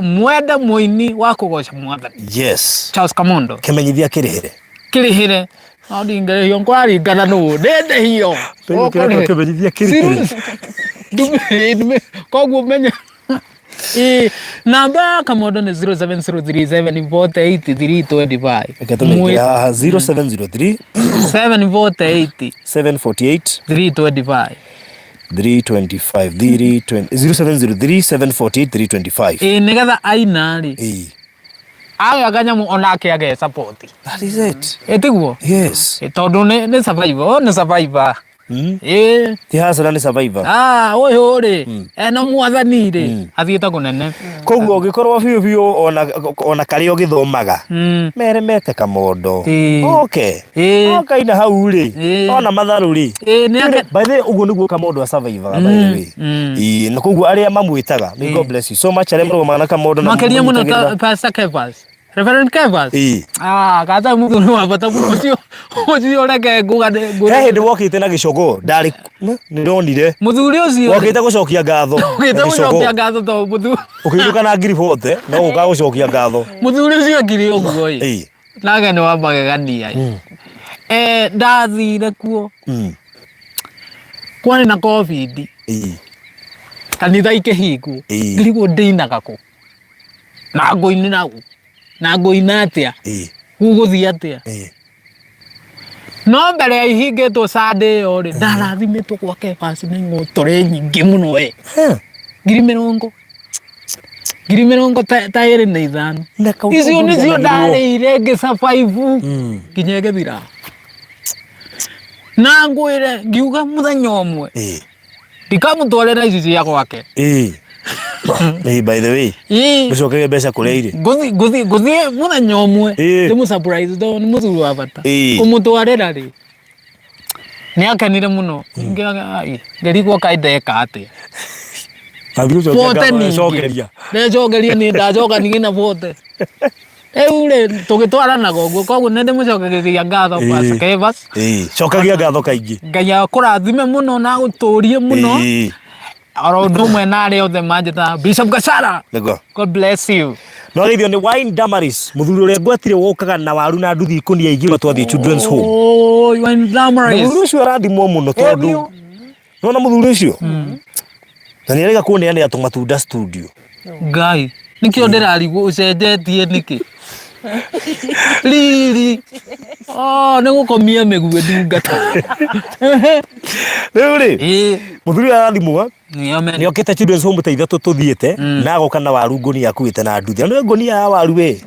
mwende mũini wa kũgoca Mwathani Charles Kamondo kĩmenyithia kĩrĩhĩre no ndingĩrĩhio nkwaringana nũ ndĩndĩhio kĩmenyithia kĩrĩhĩre koguo menye namba Kamondo ni 0703748325 ikatumikira 0703 748 325 0703 748 325 nigetha ainari agaganya onake age support that is it etiguo yes tondu ni survivor ti hasara ni survivor uyu ri ena mwathani ri athiite kunene koguo ungikorwo biu ona kari ugithomaga meremete Kamondo okay ina hau ri ona matharu ri by the uguo niguo Kamondo a survivor by the way na koguo aria mamwitaga may God bless you so much aria mrogomana Kamondo na makeria muno Pastor Kevas Reverend Kevas kata mundu no abata mucio reke ngugane ndi wokite na gicogo ndari ndonire muthuri ucio wokite gucokia ngatho to muthu ukiruka na ngiri bote no uka gucokia ngatho muthuri ucio ngiri uguo nage no wambagegania ndathire kuo kwani na covid kanitha ikihingwo ngirigwo ndinaga ku na ngoini nagu na ngoina atia guguthia atia no mbere ya ihingetwo Sunday ori ndarathimitwo kwa Kevas na ngotore nyingi muno ngiri mirongo ta iri na ithano icio nicio ndarire ngisurvive nginya githira na ngwire ngiuga muthenya umwe ndikamutwarira icio cia gwake by the way gucoke mbeca kuria iri guthi muthenya umwe ndimu surprise do ni muthuru wa bata umutwarira ri ni akenire muno ngerigwo kaideka atia ndecokeria ni ndacoka ningina bote ure tugitwarana goguo koguo nende mucokereria ngatho Pastor Kevas cokagia ngatho kaingi Ngai akurathime muno na guturie muno aro ndumwe nare othe manjeta Bishop Gachara God bless you no rithio ni Wine Damaris muthuri uria ngwatire wokaga na waru na nduthi ikunia igiro twathie children's home Wine Damaris muthuri ucio arathimwo muno tondu nona muthuri ucio na ni arega kuoneana atu matunda studio Ngai nikio ndirarigwo ucenjetie niki Lili. Oh, nĩ gũkomia mĩguĩ ndungata. Rĩu rĩ, mũthuri arathimwo nĩ okĩte children's home ta ithatũ tũthiĩte na agoka na waru ngonia akuĩte na nduthi. Nĩ ngonia ya waru we.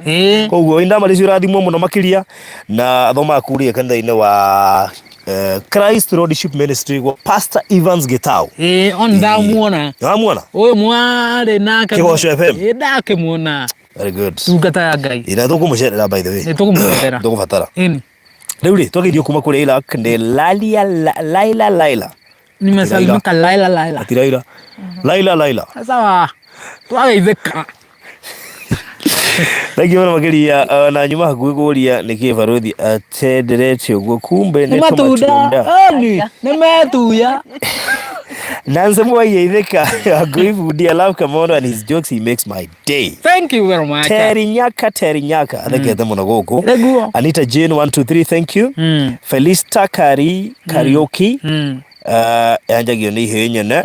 Koguo inda marĩcio rathimwo mũno makĩria na athoma kũrĩa kanitha-inĩ wa Christ Lordship Ministry wa Pastor Evans Gitau. On ndamuona. Ndamuona? Ũyũ mwarĩ nake. Kĩgoco FM. Ndakĩmuona. Very good. Tungata ya Ngai. Ina tũkũmũcerera by the way. Tũkũmũcerera. Tũkũbatara. Ini. Rĩu rĩ twagĩrio kuma kũrĩa Iraq nĩ Laila. Nimesalimika Laila. Ati Laila. Sawa. Twageithĩka. Thank you very much na nyuma hakuhĩ kũria nĩ kĩbarothi atenderete ũguo kumbe nĩ matunda. Nĩ metuya. Nancy Mwaithĩka Ngũibundi, I love Kamondo and his jokes, he makes my day. Thank you very much. Terinyaka athekete mũno gũkũ. Anita Jane 123 thank you. Felista Karaoke yanjagio nĩ ihĩĩ nyene.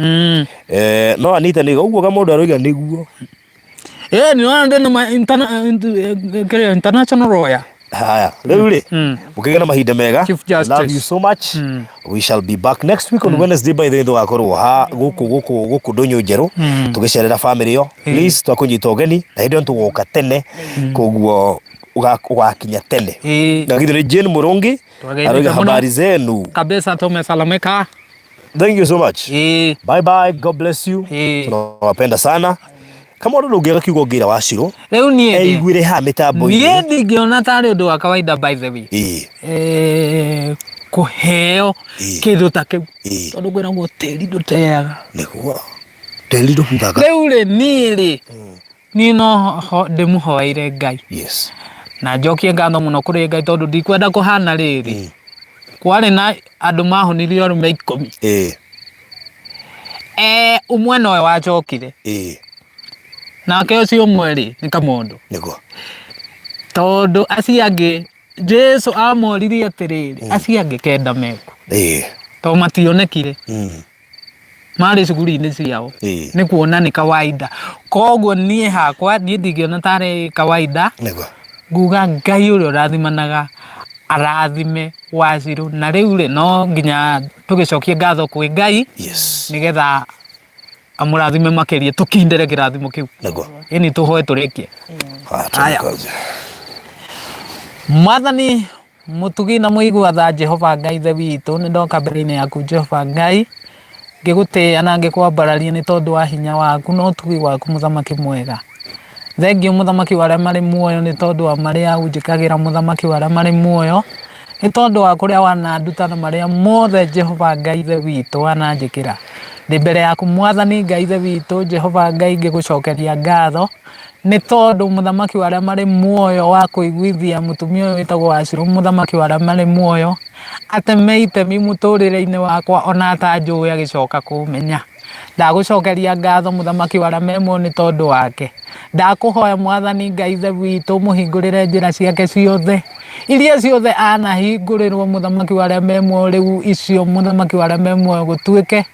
No Anita nĩ ũguo Kamondo aroiga nĩguo. Nĩ wona ndĩ international lawyer. Haya, rĩu rĩ ũkĩgĩa na mahinda mega. Love you so much. We shall be back next week on Wednesday by the way tũgakorwo ha gũkũ Ndũnyũ Njerũ tũgĩcerera family yo. Please twakũnyita ũgeni na hĩndĩ ĩyo tũgoka tene koguo ũgakinya tene. Na githĩ nĩ Jane Mũrũngi aroiga habari zenu. Kabisa tumesalamika. Thank you so much. Bye bye, God bless you. Tunawapenda sana. Kama ũndũ ũngĩaga kiugo ngĩra Wachirũ rĩu niĩ eigwire ha mĩtambo-inĩ niĩ ndingĩona tarĩ ũndũ wa kawaida by the way kũheo kĩndũ ta kĩu tondũ kwĩragwo tĩri ndũteaga nĩguo tĩri ndũbuthaga rĩu rĩ niĩ no ndĩmũhoeire Ngai na njokie ngatho mũno kũrĩ Ngai tondũ ndikwenda kũhana rĩrĩ kwarĩ na andũ mahonirio arũme 10 ũmwe nowe wacokire nake ũcio ũmwe rĩ nĩ Kamondo nĩguo tondũ acio angĩ Jesu amoririe atĩrĩrĩ acio angĩ kenda meku tondũ mationekire marĩ cuguri-inĩ ciao nĩ kuona nĩ kawaida koguo niĩ hakwa niĩ ndingĩona tarĩ kawaida nguga Ngai ũrĩa ũrathimanaga arathime Wachirũ na rĩu rĩ no nginya tũgĩcokie ngatho kwĩ Ngai nĩgetha amũrathime makĩria tũkindere kĩrathimo kĩu ĩni tũhoe tũrĩkie. Haya Mwathani mũtugi na mũigua Jehova Ngai ithe witũ nĩ ndoka mbere-inĩ yaku Jehova Ngai ngĩgũtĩĩa na ngĩkwambararia nĩ tondũ wa hinya waku na ũtugi waku mũthamaki mwega. Thengiũ mũthamaki wa arĩa marĩ muoyo nĩ tondũ wa marĩa unjĩkagĩra mũthamaki wa arĩa marĩ muoyo nĩ tondũ wa kũrĩa wananduta na marĩa mothe Jehova Ngai ithe witũ wananjĩkĩra. Ndĩ mbere yaku Mwathani Ngai ithe witũ Jehova Ngai ngĩgũcokeria ngatho nĩ tondũ mũthamaki wa arĩa marĩ muoyo wa kũiguithia mũtumia ũyũ wĩtagwo Wachirũ mũthamaki wa arĩa marĩ muoyo atemeite mũtũrĩre-inĩ wakwa ona atanjũĩ agĩcoka kũmenya. Ndagũcokeria ngatho mũthamaki wa arĩa me muoyo nĩ tondũ wake. Ndakũhoya Mwathani Ngai ithe witũ mũhingũrĩre njĩra ciake ciothe iria ciothe anahingũrĩrwo mũthamaki wa arĩa me muoyo rĩu icio mũthamaki wa arĩa me muoyo gũtuĩke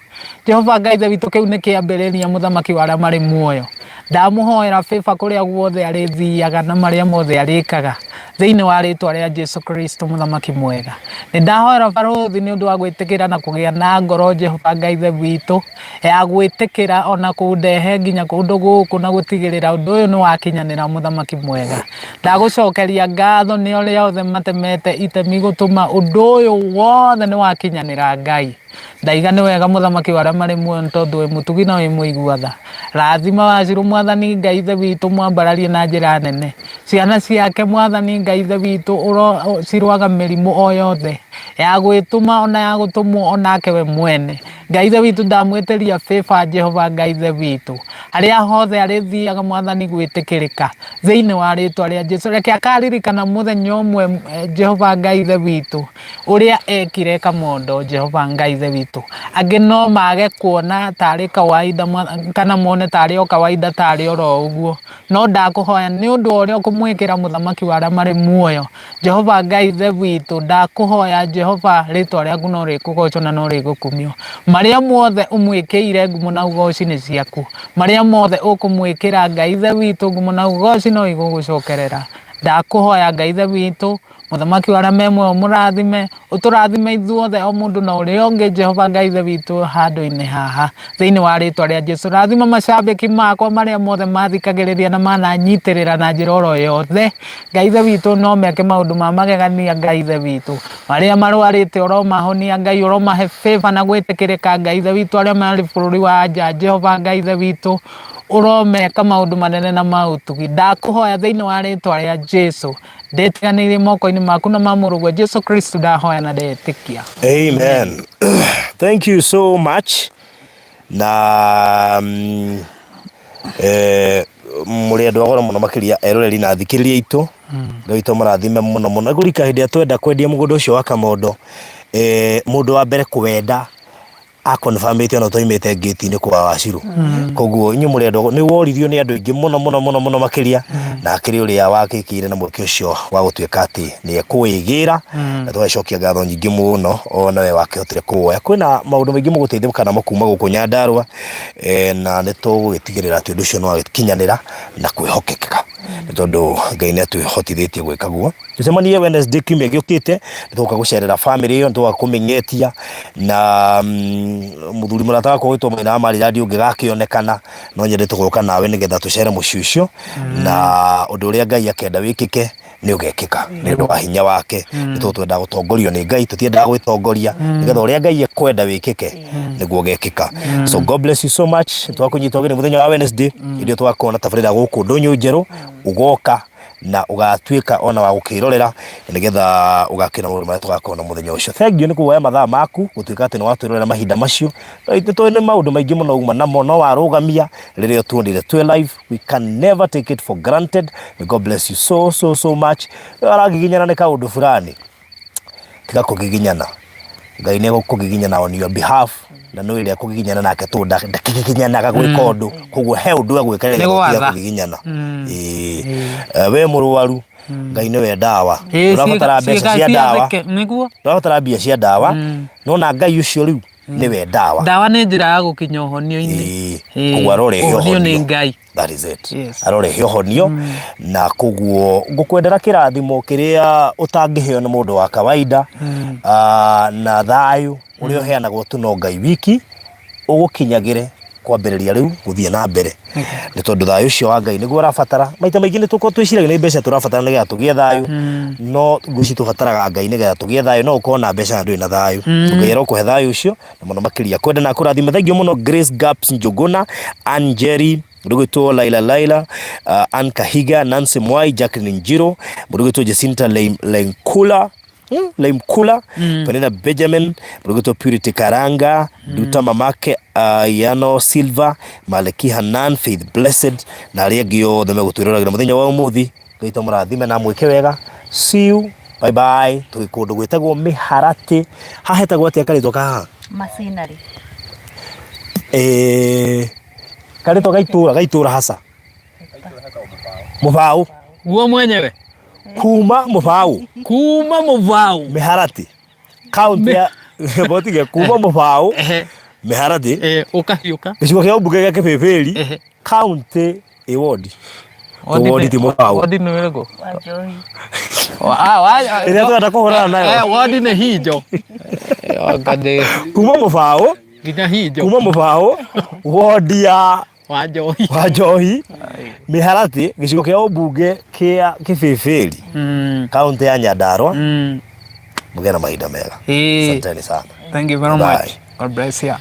Jehova Ngai ithe witũ kĩu nĩ kĩambĩrĩria mũthamaki wa arĩa marĩ muoyo. Ndamũhoera favor kũrĩa guothe arĩthiaga na marĩa mothe arĩkaga thĩinĩ wa rĩtwa rĩa Jesu Kristo mũthamaki mwega. Nĩ ndahoera barothi nĩ ũndũ wa gwĩtĩkĩra na kũgĩa na ngoro Jehova Ngai ithe witũ ya gwĩtĩkĩra ona kũndehe nginya kũndũ gũkũ na gũtigĩrĩra ũndũ ũyũ nĩ wakinyanĩra mũthamaki mwega. Ndagũcokeria ngatho nĩ arĩa othe matemete itemi gũtũma ũndũ ũyũ wothe nĩ wakinyanĩra Ngai. Ndaiga nĩ wega mũthamaki wa arĩa marĩ muoyo tondũ wĩ mũtugi na wĩ mũigua tha. Rathima Wachirũ Mwathani Ngai ithe witũ mwambararie na njĩra nene. Ciana ciake Mwathani Ngai ithe witũ cirwaga mĩrimũ o yothe ya gwĩtũma ona ya gũtũmwo onake we mwene. Ngai ithe witũ ndamwĩtĩria favor Jehova Ngai ithe witũ arĩa hothe arĩthiaga Mwathani gwĩtĩkĩrĩka thĩinĩ wa rĩtwa rĩa Jesu. Reke akaririkana mũthenya ũmwe Jehova Ngai ithe witũ ũrĩa ekire Kamondo Jehova Ngai ithe witũ. Angĩ no mage kuona tarĩ kawaida kana mone tarĩ o kawaida tarĩ oro ũguo. No ndakũhoya nĩ ũndũ ũrĩa ũkũmwĩkĩra mũthamaki wa arĩa marĩ muoyo Jehova Ngai ithe witũ ndakũhoya Jehova rĩtwa rĩaku no rĩkũgocwo na no rĩgũkumio. Marĩa mothe ũmwĩkĩire ngumo na ugoci nĩ ciaku. Marĩa mothe ũkũmwĩkĩra Ngai ithe witũ ngumo na ugoci no igũgũcokerera. ndakuhoya Ngai ithe witũ muthamaki wa arĩa me muoyo mũrathime ũtũrathime ithuothe o mũndũ na ũrĩa ũngĩ Jehova Ngai ithe witũ handũ-inĩ haha thĩinĩ wa rĩtwa rĩa Jesu. Rathima macambĩki makwa marĩa mothe mathikagĩrĩria na mananyitĩrĩra na njĩra oro yothe. Ngai ithe witũ no meke maũndũ ma magegania Ngai ithe witũ, arĩa marwarĩte ũromahonia Ngai, ũromahe favor na gwĩtĩkĩrĩka Ngai ithe witũ, arĩa marĩ bũrũri wa nja Jehova Ngai ithe witũ ũromeka maũndũ manene na maũtugi. Ndakũhoya thĩinĩ wa rĩtwa rĩa Jesu, ndĩtiganĩirie moko-inĩ maku na ma mũrũgwo Jesu Kristo ndahoya na ndetĩkia. Amen. Thank you so much. Na muri andu agora muno makiria eroreri na thikiriria itu Ngai witũ mũrathime muno muno. Ngũrika hĩndĩ ĩrĩa twenda kwendia mũgũnda ũcio wa Kamondo, mũndũ wa mbere kwenda akonfirmĩte ona toimĩte ngĩti-inĩ kwa Waciru. Koguo inyuĩ mũrĩ andũ nĩ woririo nĩ andũ aingĩ mũno makiria, na akĩrĩ ũrĩa wakĩkĩire na mweke ũcio wa gũtuĩka atĩ nĩ ekũwĩgĩra, na tũgacokia ngatho nyingĩ mũno ona we wakĩhotire kũwoya. Kwĩna maũndũ maingĩ mũgũteithĩka namo kuma gũkũ Nyandarua, na nĩ tũgũgĩtigĩrĩra atĩ ũndũ ũcio no wagĩkinyanĩra na kwĩhokeka, nĩ tondũ Ngai nĩ atwĩhotithĩtie gwĩka guo. Tucemanie Wednesday kiumia gĩũkĩte, nĩ tũgoka gũcerera family ĩyo, nĩ tũgoka kũmenyetia na muthuri mũrata wakwa gwĩtwo Maina wa Mari radio ũngĩgakĩonekana no nyende tũgoka nawe nĩgetha tũcere mũciĩ ũcio, na ũndũ ũrĩa Ngai akenda wĩkĩke nĩ ũgekĩka nĩ ũndũ wa hinya wake. Nĩ tũtwendaga gũtongorio nĩ Ngai, tũtiendaga gwĩtongoria, nĩgetha ũrĩa Ngai ekwenda wĩkĩke nĩguo ũgekĩka. So God bless you so much. Twakũnyita ũgeni mũthenya wa Wednesday, irio twakona tabarĩra gũkũ Ndũnyũ njerũ, ugoka na ugatuĩka ona wa gũkĩrorera nĩgetha ugakĩra maũndũ marĩa tũgakona mũthenya ũcio. Thank you nĩ kuoya mathaa maku gũtuĩka atĩ nĩ watwĩrorera mahinda macio. Tũĩ nĩ maũndũ maingĩ mũno uma namo no warũgamia rĩrĩa tuonire twĩ live. We can never take it for granted. May God bless you so much. Aragiginyana nĩ kaũndũ fulani tiga kũgiginyana. Ngai nĩ egũkũgiginyana on your behalf, na no ĩrĩa kũgiginyana nake ndakigiginyanaga gwĩka ũndũ, koguo he ũndũ agwĩka rĩrĩa kũgiginyana. We mũrwaru, Ngai nĩwe ndawa. Tũrabatara mbeca cia ndawa, tũrabatara mbia cia ndawa, no na Ngai ũcio rĩu nĩwe ndawa. Ndawa nĩ njĩra ya gũkinya ũhonio-inĩ. Koguo arorehe ũhonio nĩ Ngai. That is it. Arorehe ũhonio, na koguo ngũkwendera kĩrathimo kĩrĩa ũtangĩheo nĩ mũndũ wa kawaida, na thayũ ũrĩa ũheanagwo tu no Ngai wiki ũgũkinyagĩre kwambĩrĩria rĩu gũthiĩ na mbere. Nĩ tondũ thayũ ũcio wa Ngai nĩguo ũrabatara. Maita maingĩ nĩ tũkoragwo twĩciragia nĩ mbeca tũrabatara nĩgetha tũgĩe thayũ, no ngwĩci tũbataraga Ngai nĩgetha tũgĩe thayũ. No ũkorwo na mbeca na ndũrĩ na thayũ, Ngai arokũhe thayũ ũcio na mũno makĩria. Kwenda na kũrathima. Thank you mũno Grace Gaps Njuguna, Anjeri, mũrugĩtwo Laila, Ann Kahiga, Nancy Mwai, Jacqueline Njiro, mũrugĩtwo Jacinta Laimkula, Penina Benjamin, mũrugĩtwo Purity Karanga, Duta Mamake, Yano Silva, Maleki Hanan, Faith Blessed, na arĩa angĩ othe megũtwĩroragĩra mũthenya wa ũmũthĩ. Ngai tũmũrathime na mwĩke wega. See you, bye bye. Tũgĩ kũndũ gwĩtagwo Mĩharatĩ. Haha hetagwo atĩa karĩtwo kaha? Macinari. Karĩtwo gaitũra hasa Mũbau. Guo mwenyewe Kuma Mũbau Mĩharatĩ kaunti ya botige kuma Mũbau Mĩharatĩ ũkahiũka gĩcigo kĩa ũmbunge gĩa Kĩpĩpĩri kaunti ward ti Mũbau. Ward nĩ wĩrĩkũ? Wanjohi. Ĩrĩa twenda kũhũrana nayo. Ward nĩ Hinjo. Kuma Mũbau nginya Hinjo. Kuma Mũbau ward ya Wanjohi Mĩharatĩ gĩcigo kĩa ũmbunge kĩa Kĩpĩpĩri kaunti ya Nyandarua. Mũgĩe na mahinda mega. Asanteni sana. Thank you very much. God bless you.